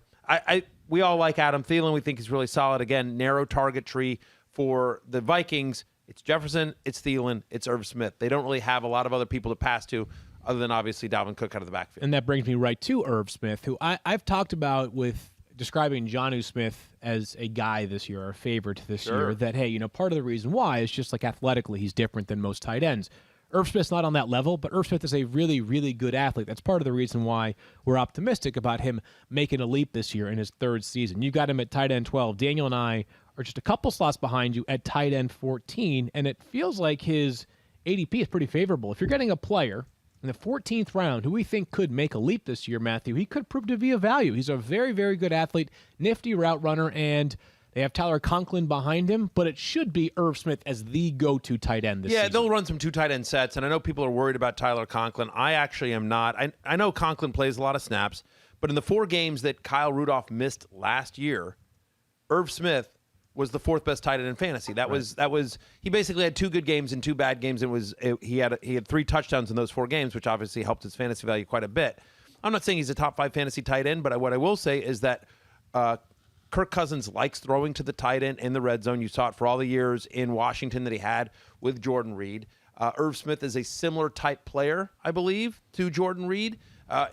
we all like Adam Thielen. We think he's really solid. Again, narrow target tree for the Vikings. It's Jefferson, it's Thielen, it's Irv Smith. They don't really have a lot of other people to pass to, other than obviously Dalvin Cook out of the backfield. And that brings me right to Irv Smith, who I've talked about with describing Jonnu Smith as a guy this year, a favorite this year, that, hey, part of the reason why is just like athletically he's different than most tight ends. Irv Smith's not on that level, but Irv Smith is a really, really good athlete. That's part of the reason why we're optimistic about him making a leap this year in his 3rd season. You got him at tight end 12. Daniel and I are just a couple slots behind you at tight end 14, and it feels like his ADP is pretty favorable. If you're getting a player in the 14th round who we think could make a leap this year, Matthew, he could prove to be a value. He's a very, very good athlete, nifty route runner, and they have Tyler Conklin behind him, but it should be Irv Smith as the go-to tight end this season. Yeah, they'll run some 2 tight end sets, and I know people are worried about Tyler Conklin. I actually am not. I know Conklin plays a lot of snaps, but in the 4 games that Kyle Rudolph missed last year, Irv Smith was the 4th best tight end in fantasy. That was he basically had 2 good games and 2 bad games. He had 3 touchdowns in those 4 games, which obviously helped his fantasy value quite a bit. I'm not saying he's a top 5 fantasy tight end, but what I will say is that Kirk Cousins likes throwing to the tight end in the red zone. You saw it for all the years in Washington that he had with Jordan Reed. Irv Smith is a similar type player, I believe, to Jordan Reed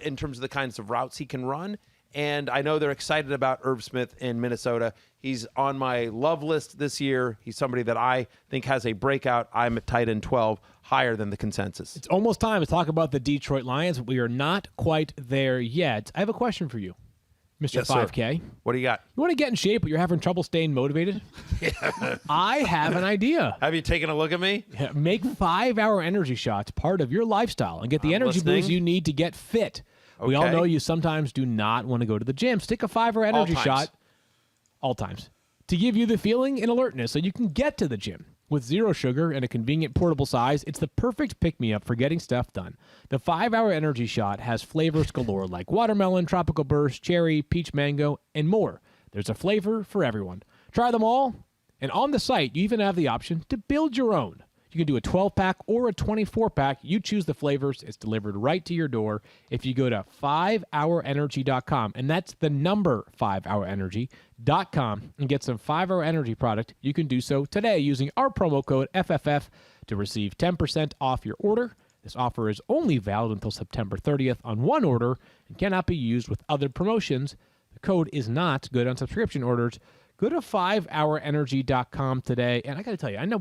in terms of the kinds of routes he can run. And I know they're excited about Irv Smith in Minnesota. He's on my love list this year. He's somebody that I think has a breakout. I'm at tight end 12, higher than the consensus. It's almost time to talk about the Detroit Lions, but we are not quite there yet. I have a question for you, Mr. Yes, 5K. sir. What do you got? You want to get in shape, but you're having trouble staying motivated? I have an idea. Have you taken a look at me? Make 5-hour energy shots part of your lifestyle and get the energy boost you need to get fit. We all Okay. know you sometimes do not want to go to the gym. Stick a 5-hour energy shot all times to give you the feeling and alertness so you can get to the gym. With 0 sugar and a convenient portable size, it's the perfect pick-me-up for getting stuff done. The 5-hour energy shot has flavors galore like watermelon, tropical burst, cherry, peach mango, and more. There's a flavor for everyone. Try them all, and on the site, you even have the option to build your own. You can do a 12-pack or a 24-pack. You choose the flavors. It's delivered right to your door if you go to 5hourenergy.com, and that's the number 5hourenergy.com, and get some 5-hour energy product. You can do so today using our promo code FFF to receive 10% off your order. This offer is only valid until September 30th on one order and cannot be used with other promotions. The code is not good on subscription orders. Go to 5hourenergy.com today, and I got to tell you, I know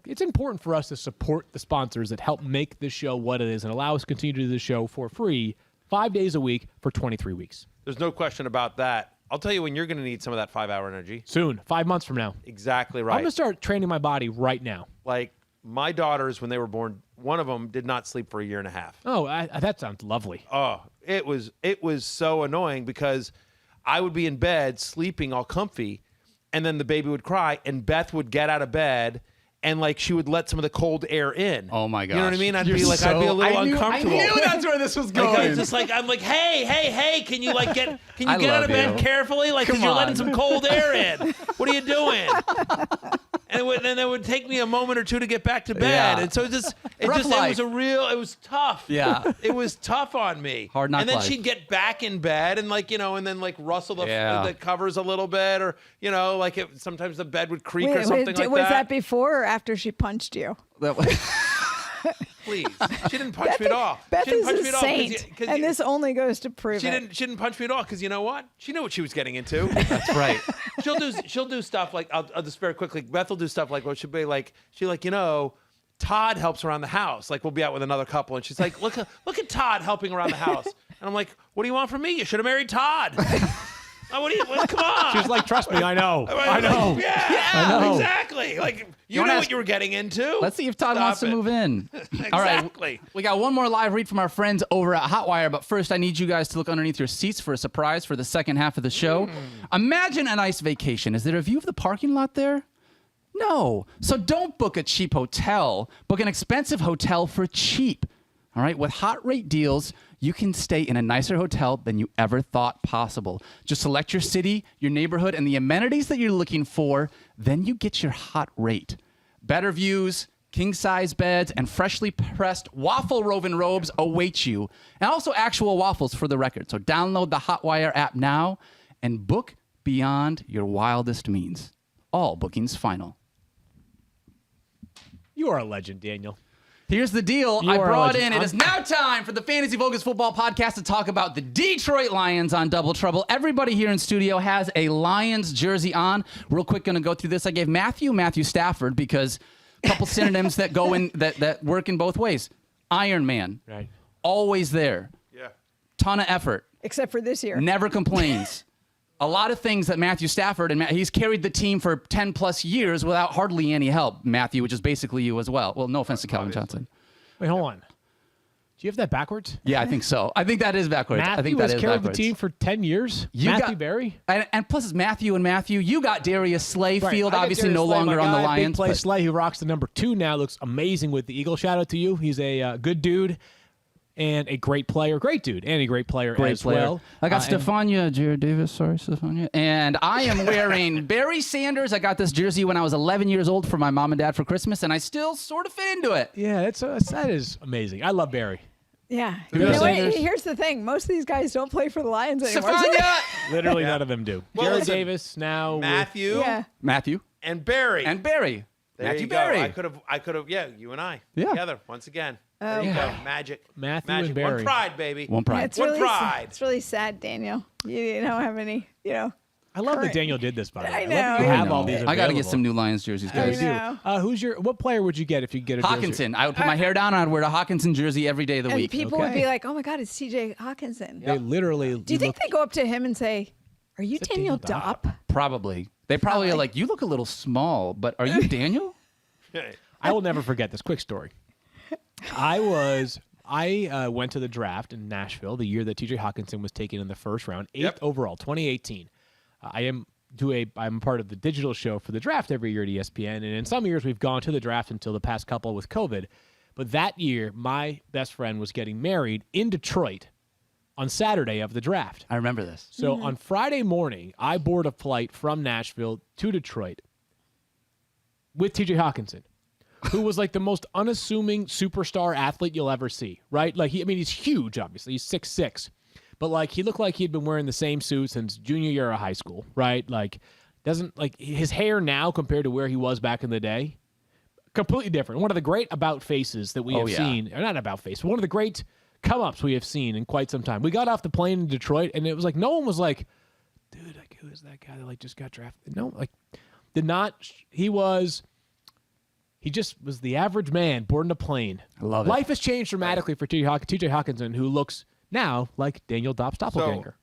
it's important for us to support the sponsors that help make this show what it is and allow us to continue to do this show for free 5 days a week for 23 weeks. There's no question about that. I'll tell you when you're going to need some of that 5-hour energy. Soon, 5 months from now. Exactly right. I'm going to start training my body right now. Like my daughters, when they were born, one of them did not sleep for a year and a half. Oh, that sounds lovely. Oh, it was so annoying because I would be in bed sleeping all comfy, and then the baby would cry, and Beth would get out of bed, and she would let some of the cold air in. Oh my gosh. You know what I mean? I'd be a little uncomfortable. I knew that's where this was going. I'm just I'm like, hey, can you get out of bed you. carefully? Because you're letting some cold air in. What are you doing? And then it would take me a moment or two to get back to bed. Yeah. And so it was tough. Yeah. It was tough on me. Hard knock And then life. she'd get back in bed and and then rustle the covers a little bit, or sometimes the bed would creak or something like that. Was that before or after she punched you? Please. She didn't punch me at all. Beth She didn't is punch a me at all saint, and this only goes to prove she it. didn't punch me at all because you know what? She knew what she was getting into. That's right. She'll do stuff like I'll just very quickly. Beth will do stuff like she'll be like Todd helps around the house. We'll be out with another couple, and she's like, look at Todd helping around the house, and I'm like, what do you want from me? You should have married Todd. Come on. She was like, trust me, I know. I know. Yeah, I know. exactly. Like, you wanna know ask- what you were getting into. Let's see if Todd wants to move in. All right. Exactly. We got one more live read from our friends over at Hotwire, but first I need you guys to look underneath your seats for a surprise for the second half of the show. Imagine a nice vacation. Is there a view of the parking lot there? No. So don't book a cheap hotel. Book an expensive hotel for cheap. All right? With hot rate deals, you can stay in a nicer hotel than you ever thought possible. Just select your city, your neighborhood, and the amenities that you're looking for. Then you get your hot rate. Better views, king-size beds, and freshly pressed waffle woven robes await you. And also actual waffles for the record. So download the Hotwire app now and book beyond your wildest means. All bookings final. You are a legend, Daniel. Here's the deal. You I are a brought legend. in, it is now time for the Fantasy Focus Football Podcast to talk about the Detroit Lions on Double Trouble. Everybody here in studio has a Lions jersey on. Real quick, going to go through this. I gave Matthew Stafford because a couple synonyms that go in that work in both ways. Iron Man. Right. Always there. Yeah. Ton of effort. Except for this year. Never complains. A lot of things that Matthew Stafford, and he's carried the team for 10 plus years without hardly any help, Matthew, which is basically you as well. Well, no offense to Calvin Johnson. Wait, hold on. Do you have that backwards? Yeah, I think so. I think that is backwards. Matthew I think that has is carried backwards. the team for 10 years. Matthew Berry? And plus it's Matthew and Matthew. You got Darius Slayfield, Right. I got obviously Darius no Slay, longer my on the guy, Lions. Big play but- Slay, who rocks the number 2 now, looks amazing with the Eagle. Shout out to you. He's a good dude and a great player. Great dude and a great player as well. I got and- Stephania, Jared Davis. Sorry, Stephania. And I am wearing Barry Sanders. I got this jersey when I was 11 years old for my mom and dad for Christmas, and I still sort of fit into it. Yeah, that is amazing. I love Barry. Yeah. Who You knows? know what? Sanders? Here's the thing. Most of these guys don't play for the Lions anymore. Stephania! Literally none of them do. Well, Jared listen, Davis now. Matthew Yeah. Matthew. and Barry. And Barry. there Matthew you go. Barry. I could have. Yeah, you and I Yeah. together once again. There you go. Magic. Matthew Magic. and Barry. One pride, baby. One pride. It's One really, pride. It's really sad, Daniel. You don't have any, I love that current- Daniel did this, by the way. I love know. that you I have know. all these I got to get available. some new Lions jerseys, I guys. know. What player would you get if you get a jersey? Hockenson. I would put my hair down and I'd wear a Hockenson jersey every day of the And week. people would Okay. be like, oh my God, it's TJ Hockenson. They literally. Do you think they go up to him and say, are you it Daniel Daniel Dopp? Dopp? Probably. They probably are like, you look a little small, but are you Daniel? I will never forget this. Quick story. I went to the draft in Nashville the year that TJ Hockenson was taken in the first round, 8th overall, 2018. I'm part of the digital show for the draft every year at ESPN, and in some years we've gone to the draft until the past couple with COVID. But that year, my best friend was getting married in Detroit on Saturday of the draft. I remember this. So on Friday morning, I board a flight from Nashville to Detroit with TJ Hockenson, who was like the most unassuming superstar athlete you'll ever see, right? Like, he's huge, obviously. He's 6'6". But, like, he looked like he'd been wearing the same suit since junior year of high school, right? Like, his hair now compared to where he was back in the day, completely different. One of the great about faces that we have seen, or not about face, but one of the great come-ups we have seen in quite some time. We got off the plane in Detroit, and it was like, no one was like, dude, like, who is that guy that, like, just got drafted? No, like, did not. He just was the average man boarding a plane. I love it. Life has changed dramatically for TJ Hockenson, who looks now like Daniel Dopp's doppelganger.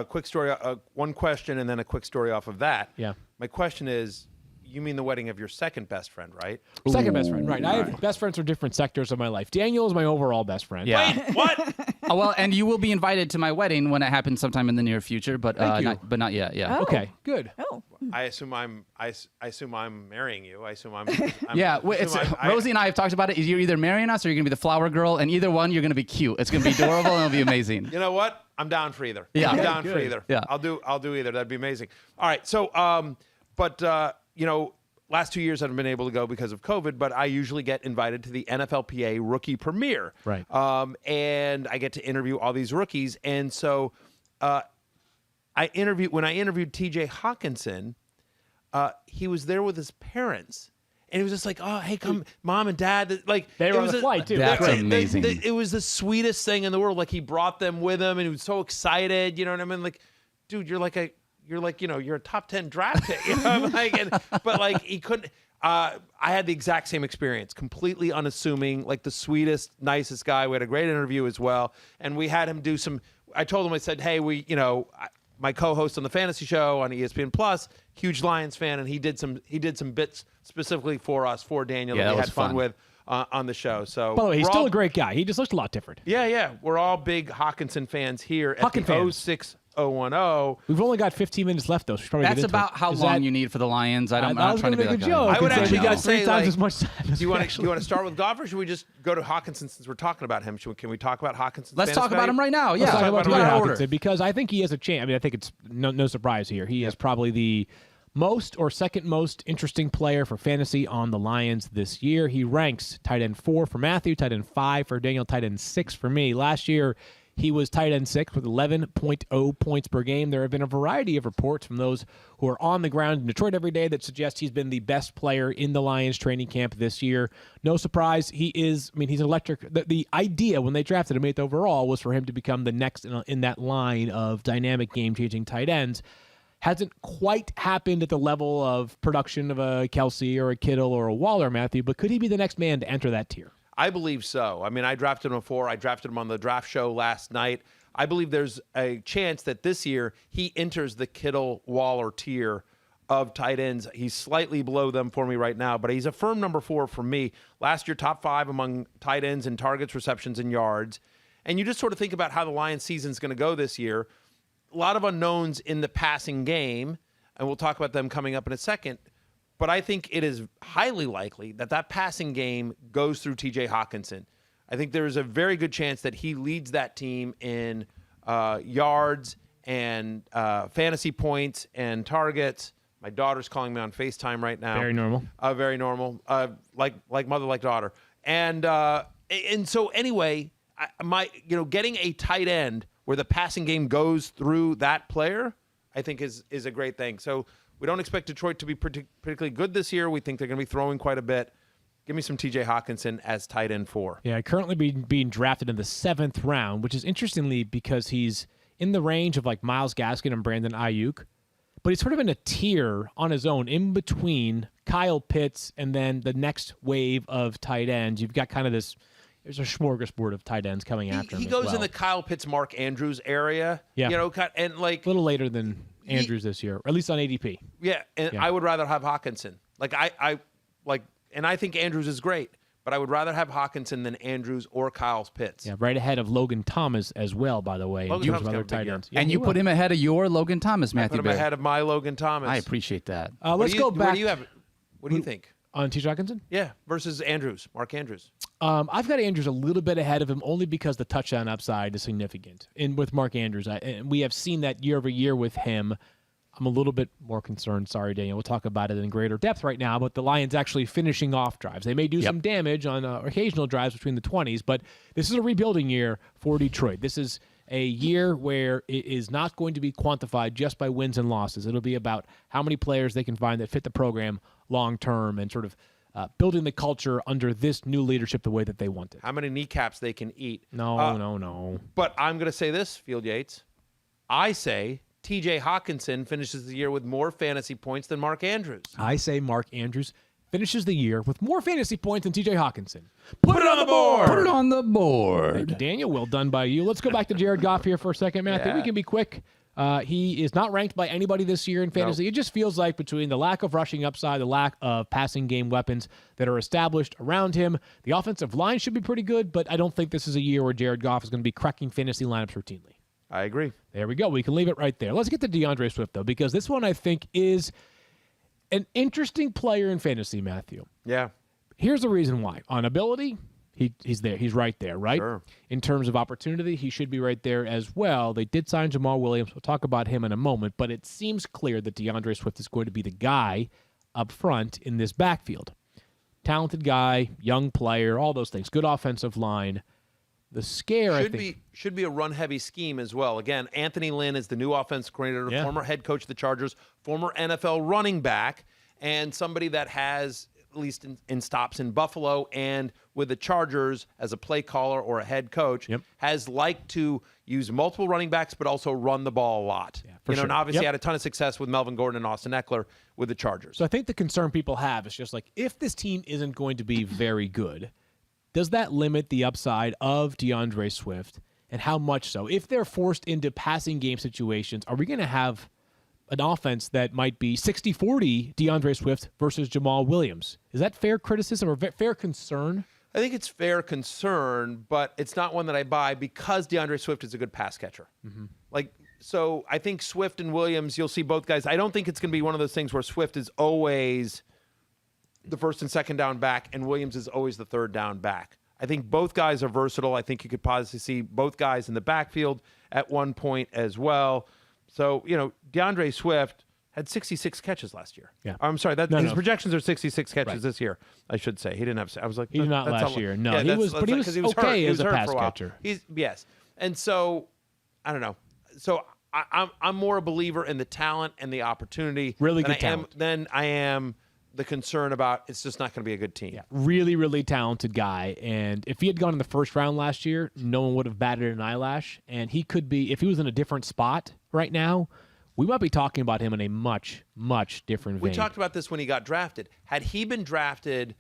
Quick story. One question, and then a quick story off of that. Yeah. My question is, you mean the wedding of your second best friend, right? Second best friend, right? I have best friends for different sectors of my life. Daniel is my overall best friend. Yeah. Wait, what? Well, and you will be invited to my wedding when it happens sometime in the near future, but Thank you. not yet. Yeah. Oh. Okay, good. Oh. I assume I'm marrying you. I assume I'm. Yeah, Rosie and I have talked about it. You're either marrying us or you're gonna be the flower girl, and either one, you're gonna be cute. It's gonna be adorable and it'll be amazing. You know what? I'm down for either. Yeah. I'm Okay, down for good. either. Yeah. I'll do either. That'd be amazing. All right. So, last 2 years I haven't been able to go because of COVID, but I usually get invited to the NFLPA rookie premiere. Right. And I get to interview all these rookies. And so, when I interviewed TJ Hockenson, he was there with his parents. And he was just like, oh, hey, come, mom and dad. Like, They were it on was the flight, too. That's Right. amazing. it was the sweetest thing in the world. Like, he brought them with him, and he was so excited. You know what I mean? Like, dude, you're a top 10 draft pick. You know, but like he couldn't. I had the exact same experience. Completely unassuming, like the sweetest, nicest guy. We had a great interview as well, and we had him do some. I told him, I said, hey, my co-host on the fantasy show on ESPN Plus, huge Lions fan, and he did some bits specifically for us, for Daniel, that we had fun with on the show. So, by the way, he's still a great guy. He just looks a lot different. Yeah. We're all big Hockenson fans here at the 06010. We've only got 15 minutes left, though. So that's about how long you need for the Lions. I'm not trying to be make like a joke. I would actually got say, 3 times as much time. Do you want to start with Goff, or should we just go to Hockenson since we're talking about him? Can we talk about Hockenson? Let's talk about him right now. Yeah, Let's talk about Hockenson Hockenson, because I think he has a chance. I mean, I think it's no surprise here. He is probably the most or second most interesting player for fantasy on the Lions this year. He ranks tight end 4 for Matthew, tight end 5 for Daniel, tight end 6 for me. Last year, he was tight end 6 with 11.0 points per game. There have been a variety of reports from those who are on the ground in Detroit every day that suggest he's been the best player in the Lions training camp this year. No surprise, he is. I mean, he's electric. The idea when they drafted him 8th overall was for him to become the next in that line of dynamic game-changing tight ends. Hasn't quite happened at the level of production of a Kelsey or a Kittle or a Waller, Matthew, but could he be the next man to enter that tier? I believe so. I mean, I drafted him before. I drafted him on the draft show last night. I believe there's a chance that this year he enters the Kittle-Waller tier of tight ends. He's slightly below them for me right now, but he's a firm number 4 for me. Last year, top 5 among tight ends in targets, receptions, and yards. And you just sort of think about how the Lions season is going to go this year. A lot of unknowns in the passing game, and we'll talk about them coming up in a second. But I think it is highly likely that passing game goes through T.J. Hockenson. I think there is a very good chance that he leads that team in yards and fantasy points and targets. My daughter's calling me on FaceTime right now. Very normal. Very normal. Like mother, like daughter. And so anyway, getting a tight end where the passing game goes through that player, I think is a great thing. So we don't expect Detroit to be particularly good this year. We think they're going to be throwing quite a bit. Give me some T.J. Hockenson as tight end 4. Yeah, currently being drafted in the 7th round, which is interestingly because he's in the range of like Myles Gaskin and Brandon Ayuk, but he's sort of in a tier on his own in between Kyle Pitts and then the next wave of tight ends. You've got kind of this. There's a smorgasbord of tight ends coming after him. He goes in the Kyle Pitts, Mark Andrews area. Yeah. And like a little later than Andrews this year, or at least on ADP. Yeah, and I would rather have Hockenson. And I think Andrews is great, but I would rather have Hockenson than Andrews or Kyle Pitts. Yeah, right ahead of Logan Thomas as well, by the way. Logan Thomas other tight ends. And you put him ahead of your Logan Thomas, Matthew. I put him ahead of my Logan Thomas. I appreciate that. Let's go back. What do you think? On T.J. Hockenson? Yeah, versus Andrews, Mark Andrews. I've got Andrews a little bit ahead of him only because the touchdown upside is significant. And with Mark Andrews, and we have seen that year over year with him. I'm a little bit more concerned. Sorry, Daniel. We'll talk about it in greater depth right now, but the Lions actually finishing off drives. They may do some damage on occasional drives between the 20s, but this is a rebuilding year for Detroit. This is a year where it is not going to be quantified just by wins and losses. It'll be about how many players they can find that fit the program long term and sort of building the culture under this new leadership the way that they want it. How many kneecaps they can eat. No. But I'm going to say this, Field Yates. I say T.J. Hockenson finishes the year with more fantasy points than Mark Andrews. I say Mark Andrews finishes the year with more fantasy points than T.J. Hockenson. Put it on the board! Put it on the board. Thank you, Daniel. Well done by you. Let's go back to Jared Goff here for a second, Matthew. We can be quick. He is not ranked by anybody this year in fantasy. Nope. It just feels like between the lack of rushing upside, the lack of passing game weapons that are established around him, the offensive line should be pretty good, but I don't think this is a year where Jared Goff is going to be cracking fantasy lineups routinely. I agree. There we go. We can leave it right there. Let's get to DeAndre Swift, though, because this one I think is an interesting player in fantasy, Matthew. Yeah. Here's the reason why. On ability, he's there. He's right there, right? Sure. In terms of opportunity, he should be right there as well. They did sign Jamal Williams. We'll talk about him in a moment, but it seems clear that DeAndre Swift is going to be the guy up front in this backfield. Talented guy, young player, all those things. Good offensive line. The scare, should be a run-heavy scheme as well. Again, Anthony Lynn is the new offensive coordinator, former head coach of the Chargers, former NFL running back, and somebody that has, at least in stops in Buffalo and with the Chargers as a play caller or a head coach, has liked to use multiple running backs but also run the ball a lot. Yeah, and obviously had a ton of success with Melvin Gordon and Austin Eckler with the Chargers. So I think the concern people have is just like, if this team isn't going to be very good, does that limit the upside of DeAndre Swift? and how much so? If they're forced into passing game situations, are we going to have an offense that might be 60-40 DeAndre Swift versus Jamal Williams? Is that fair criticism or fair concern? I think it's fair concern, but it's not one that I buy because DeAndre Swift is a good pass catcher. So I think Swift and Williams, you'll see both guys. I don't think it's going to be one of those things where Swift is always the first and second down back and Williams is always the third down back. I think both guys are versatile. I think you could possibly see both guys in the backfield at one point as well. So, DeAndre Swift had 66 catches last year. Yeah. I'm sorry. His projections are 66 catches this year, I should say. He didn't have – I was like – He did not last year. No, yeah, he was okay hurt. as a pass catcher. Yes. And so, I don't know. So, I'm more a believer in the talent and the opportunity than I am the concern about it's just not going to be a good team. Yeah, really, really talented guy. And if he had gone in the first round last year, no one would have batted an eyelash. And he could be – if he was in a different spot right now – we might be talking about him in a much, much different vein. We talked about this when he got drafted. Had he been drafted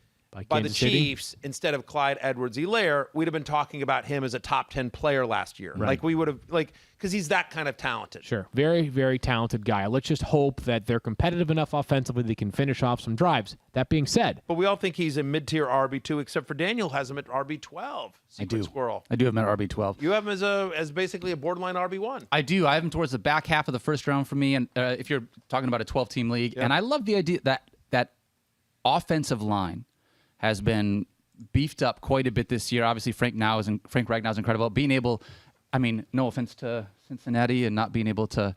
by the City? Chiefs instead of Clyde Edwards-Helaire, we'd have been talking about him as a top 10 player last year. Right. Like we would have, because he's that kind of talented. Sure. Very, very talented guy. Let's just hope that they're competitive enough offensively they can finish off some drives. That being said. But we all think he's a mid-tier RB2, except for Daniel has him at RB12. Secret Squirrel. I do have him at RB12. You have him as basically a borderline RB1. I do. I have him towards the back half of the first round for me. And if you're talking about a 12-team league, and I love the idea that offensive line has been beefed up quite a bit this year. Obviously, Frank Ragnow is incredible. Being able, no offense to Cincinnati and not being able to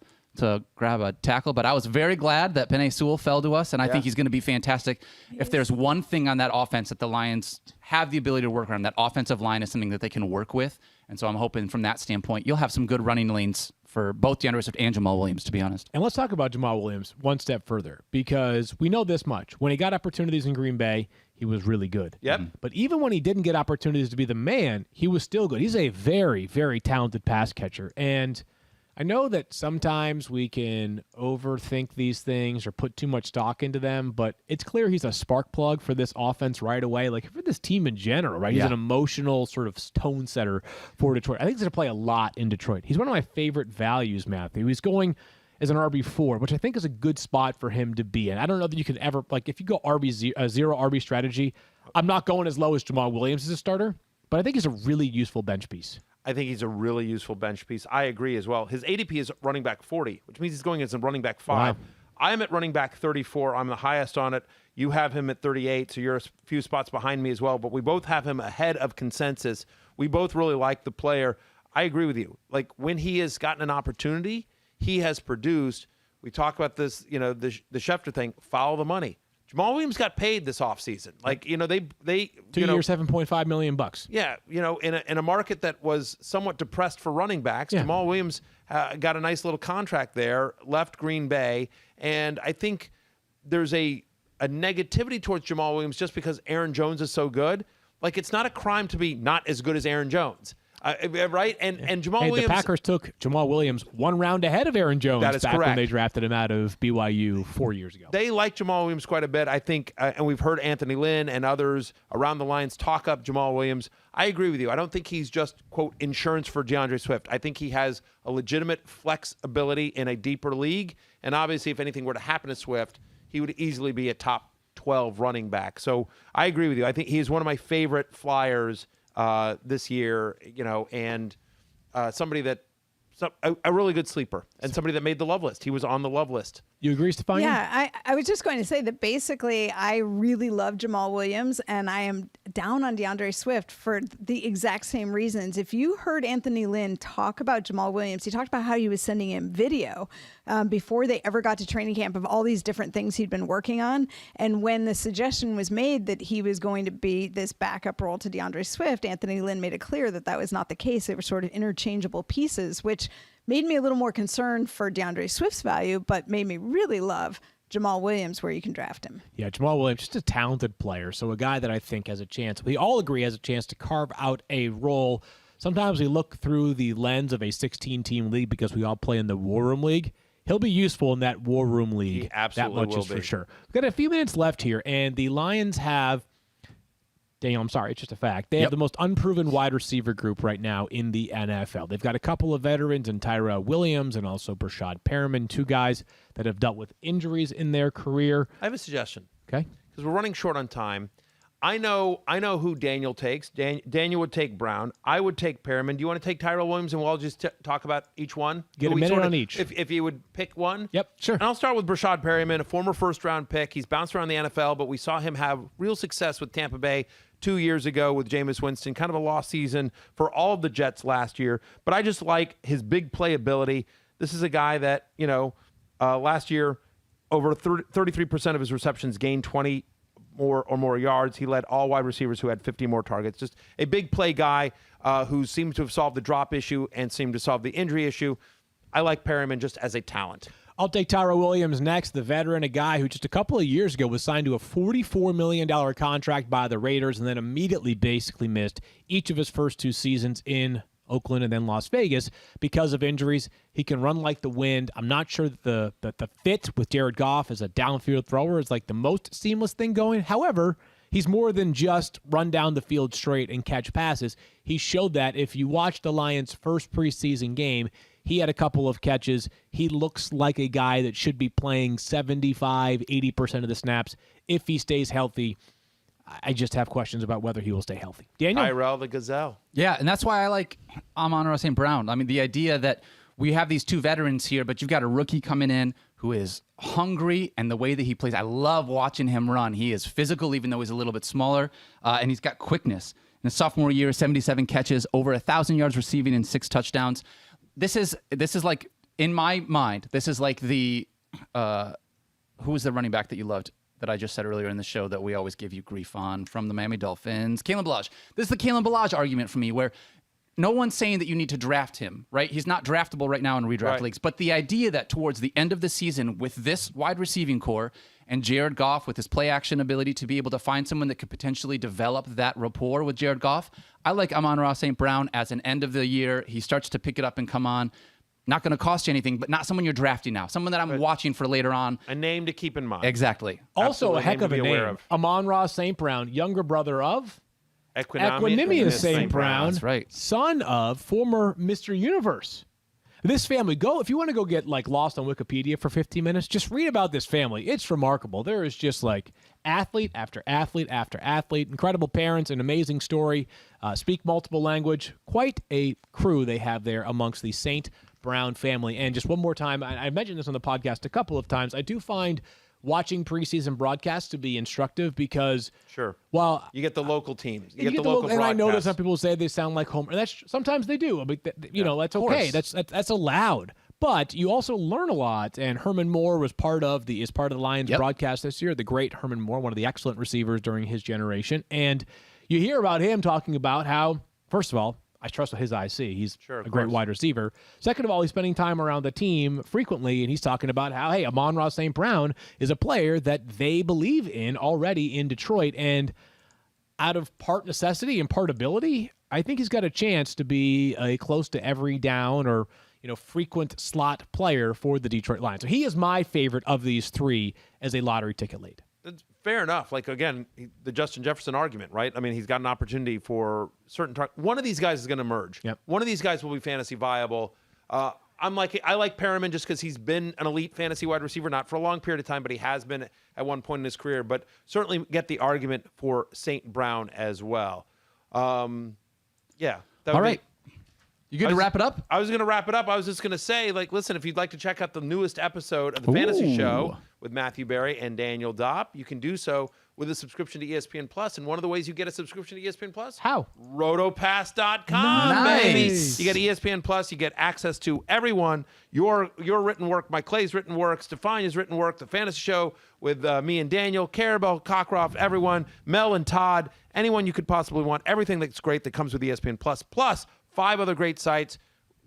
grab a tackle, but I was very glad that Penei Sewell fell to us, and I think he's going to be fantastic. If there's one thing on that offense that the Lions have the ability to work on, that offensive line is something that they can work with. And so I'm hoping from that standpoint, you'll have some good running lanes for both DeAndre Swift and Jamal Williams, to be honest. And let's talk about Jamal Williams one step further, because we know this much. When he got opportunities in Green Bay, he was really good. Yep. But even when he didn't get opportunities to be the man, he was still good. He's a very, very talented pass catcher. And I know that sometimes we can overthink these things or put too much stock into them, but it's clear he's a spark plug for this offense right away, like for this team in general, right? He's an emotional sort of tone setter for Detroit. I think he's going to play a lot in Detroit. He's one of my favorite values, Matthew. He's going as an RB4, which I think is a good spot for him to be in. I don't know that you could ever, if you go zero RB strategy, I'm not going as low as Jamal Williams as a starter, but I think he's a really useful bench piece. I think he's a really useful bench piece. I agree as well. His ADP is running back 40, which means he's going as a running back 5. Wow. I'm at running back 34. I'm the highest on it. You have him at 38, so you're a few spots behind me as well. But we both have him ahead of consensus. We both really like the player. I agree with you. When he has gotten an opportunity, he has produced. We talk about this, the Schefter thing, follow the money. Jamal Williams got paid this offseason. They 2 years, $7.5 million. Yeah, in a market that was somewhat depressed for running backs, Jamal Williams got a nice little contract there, left Green Bay, and I think there's a negativity towards Jamal Williams just because Aaron Jones is so good. It's not a crime to be not as good as Aaron Jones. Right? And Jamal Williams. The Packers took Jamal Williams one round ahead of Aaron Jones back when they drafted him out of BYU 4 years ago. They like Jamal Williams quite a bit, I think, and we've heard Anthony Lynn and others around the Lions talk up Jamal Williams. I agree with you. I don't think he's just, quote, insurance for DeAndre Swift. I think he has a legitimate flex ability in a deeper league, and obviously if anything were to happen to Swift, he would easily be a top 12 running back. So I agree with you. I think he is one of my favorite flyers this year, and somebody that a really good sleeper and somebody that made the love list. He was on the love list. You agree, Stephania? Yeah, I was just going to say that basically I really love Jamal Williams and I am down on DeAndre Swift for the exact same reasons. If you heard Anthony Lynn talk about Jamal Williams, he talked about how he was sending him video before they ever got to training camp of all these different things he'd been working on. And when the suggestion was made that he was going to be this backup role to DeAndre Swift, Anthony Lynn made it clear that that was not the case. They were sort of interchangeable pieces, which made me a little more concerned for DeAndre Swift's value, but made me really love Jamal Williams where you can draft him. Yeah, Jamal Williams, just a talented player. So a guy that I think has a chance, we all agree has a chance to carve out a role. Sometimes we look through the lens of a 16-team league because we all play in the War Room League. He'll be useful in that War Room League. He absolutely that much will is be. for sure. We've got a few minutes left here, and the Lions have Daniel, I'm sorry, it's just a fact. They have the most unproven wide receiver group right now in the NFL. They've got a couple of veterans in Tyrell Williams and also Brashad Perriman, two guys that have dealt with injuries in their career. I have a suggestion. Okay. Because we're running short on time. I know who Daniel takes. Daniel would take Brown. I would take Perriman. Do you want to take Tyrell Williams, and we'll just talk about each one? Get a minute on each. If you would pick one. Yep, sure. And I'll start with Brashad Perriman, a former first-round pick. He's bounced around the NFL, but we saw him have real success with Tampa Bay 2 years ago with Jameis Winston. Kind of a lost season for all of the Jets last year. But I just like his big playability. This is a guy that, last year, over 33% of his receptions gained 20 or more yards. He led all wide receivers who had 50 more targets. Just a big play guy who seems to have solved the drop issue and seemed to solve the injury issue. I like Perriman just as a talent. I'll take Tyrell Williams next, the veteran, a guy who just a couple of years ago was signed to a $44 million contract by the Raiders and then immediately basically missed each of his first two seasons in Oakland and then Las Vegas because of injuries. He can run like the wind. I'm not sure that the fit with Jared Goff as a downfield thrower is like the most seamless thing going. However, he's more than just run down the field straight and catch passes. He showed that if you watch the Lions' first preseason game, he had a couple of catches. He looks like a guy that should be playing 75, 80% of the snaps if he stays healthy. I just have questions about whether he will stay healthy. Daniel? Tyrell the Gazelle. Yeah, and that's why I like Amon-Ra St. Brown. I mean, the idea that we have these two veterans here, but you've got a rookie coming in who is hungry, and the way that he plays, I love watching him run. He is physical, even though he's a little bit smaller, and he's got quickness. In his sophomore year, 77 catches, over 1,000 yards receiving and 6 touchdowns. This is like, in my mind, this is like the who was the running back that you loved that I just said earlier in the show that we always give you grief on from the Miami Dolphins? Kalen Ballage. This is the Kalen Ballage argument for me, where no one's saying that you need to draft him, right? He's not draftable right now in redraft leagues. But the idea that towards the end of the season with this wide receiving core and Jared Goff with his play action ability to be able to find someone that could potentially develop that rapport with Jared Goff, I like Amon-Ra St. Brown as an end of the year. He starts to pick it up and come on. Not going to cost you anything, but not someone you're drafting now. Someone that I'm watching for later on. A name to keep in mind. Exactly. Also Absolutely a heck of a name. of. Amon-Ra St. Brown, younger brother of Equanimous St. Brown, That's right. son of former Mr. Universe. This family, if you want to go get like lost on Wikipedia for 15 minutes, just read about this family. It's remarkable. There is just like athlete after athlete after athlete, incredible parents, an amazing story, speak multiple language, quite a crew they have there amongst the St. Brown family. And just one more time, I mentioned this on the podcast a couple of times, I do find watching preseason broadcasts to be instructive because while you get the local teams, you get the local and I know that broadcasts. some people say they sound like home, and that's sometimes they do. But that's okay. That's allowed. But you also learn a lot. And Herman Moore was part of the Lions broadcast this year. The great Herman Moore, one of the excellent receivers during his generation. And you hear about him talking about how, first of all, I trust what his eyes see. He's a great wide receiver. Second of all, he's spending time around the team frequently, and he's talking about how, hey, Amon-Ra St. Brown is a player that they believe in already in Detroit. And out of part necessity and part ability, I think he's got a chance to be a close to every down or frequent slot player for the Detroit Lions. So he is my favorite of these three as a lottery ticket lead. That's fair enough. Like, again, the Justin Jefferson argument, right? I mean, he's got an opportunity for certain one of these guys is going to emerge. Yep. One of these guys will be fantasy viable. I like Perriman just because he's been an elite fantasy wide receiver, not for a long period of time, but he has been at one point in his career. But certainly get the argument for St. Brown as well. Yeah. All right. You good to wrap it up? I was going to wrap it up. I was just going to say, listen, if you'd like to check out the newest episode of the Fantasy Show with Matthew Berry and Daniel Dopp, you can do so with a subscription to ESPN Plus. And one of the ways you get a subscription to ESPN Plus? How? Rotopass.com, baby. You get ESPN Plus. You get access to everyone. Your written work, Mike Clay's written work, Stephania's written work, the Fantasy Show with me and Daniel, Carabel, Cockcroft, everyone, Mel and Todd, anyone you could possibly want. Everything that's great that comes with ESPN Plus. Plus 5 other great sites,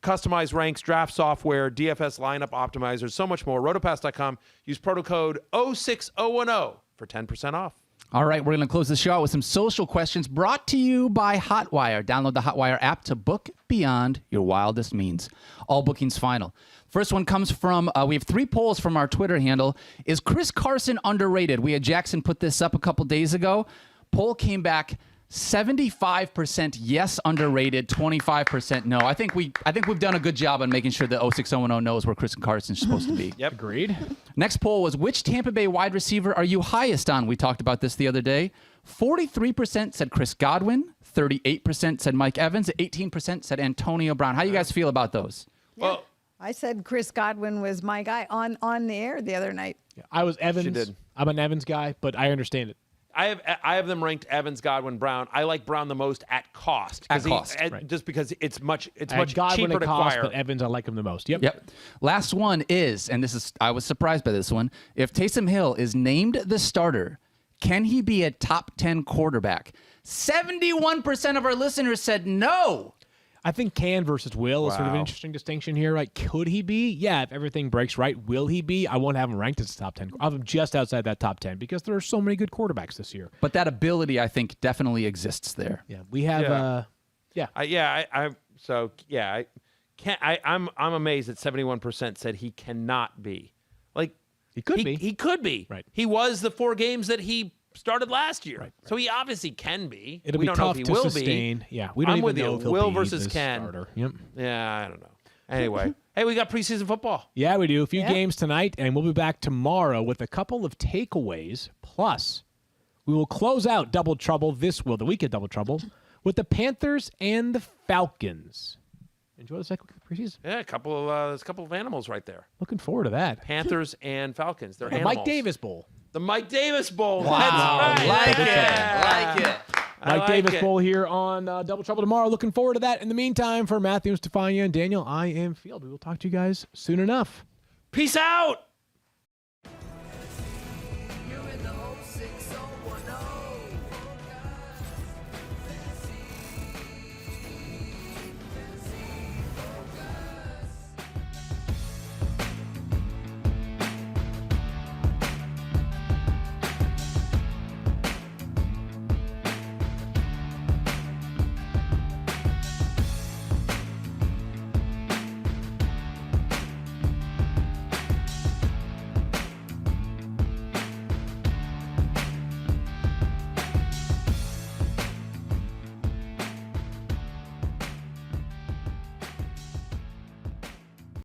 customized ranks, draft software, DFS lineup optimizers, so much more. Rotopass.com. Use promo code 06010 for 10% off. All right, we're going to close the show out with some social questions brought to you by Hotwire. Download the Hotwire app to book beyond your wildest means. All bookings final. First one comes from, we have 3 polls from our Twitter handle. Is Chris Carson underrated? We had Jackson put this up a couple days ago. Poll came back 75% yes, underrated, 25% no. I think we've done a good job on making sure that 06010 knows where Chris Carson's supposed to be. Yep. Agreed. Next poll was, which Tampa Bay wide receiver are you highest on? We talked about this the other day. 43% said Chris Godwin, 38% said Mike Evans, 18% said Antonio Brown. How you guys feel about those? Well, I said Chris Godwin was my guy on the air the other night. Yeah, I was Evans. She did. I'm an Evans guy, but I understand it. I have them ranked Evans, Godwin, Brown. I like Brown the most at cost. At cost, right. Just because it's much Godwin cheaper at to cost, acquire. but Evans, I like him the most. Yep. Yep. Last one is, and I was surprised by this one. If Taysom Hill is named the starter, can he be a top 10 quarterback? 71% of our listeners said no. I think can versus will is sort of an Wow. interesting distinction here. Right? Could he be? Yeah, if everything breaks right. Will he be? I won't have him ranked as a top 10. I'll have him just outside that top 10 because there are so many good quarterbacks this year. But that ability, I think, definitely exists there. Yeah, we have. I'm amazed that 71% said he cannot be. Like He could be. He could be. Right. He was the 4 games that he started last year. Right. So he obviously can be. It'll we be don't know tough if he to will sustain. be. Yeah, we don't I'm even with know you. if he'll Will be versus the can. starter. Yep. Yeah, I don't know. Anyway, hey, we got preseason football. Yeah, we do. A few Yeah. games tonight, and we'll be back tomorrow with a couple of takeaways. Plus, we will close out Double Trouble the week of Double Trouble, with the Panthers and the Falcons. Enjoy the second week of the preseason. Yeah, there's a couple of animals right there. Looking forward to that. Panthers and Falcons. They're The animals. Mike Davis Bowl. The Mike Davis Bowl. Wow. That's right. Like it. I Mike like Davis it. Bowl here on Double Trouble tomorrow. Looking forward to that. In the meantime, for Matthew, Stephania, and Daniel, I am Field. We will talk to you guys soon enough. Peace out. You're in the 06010.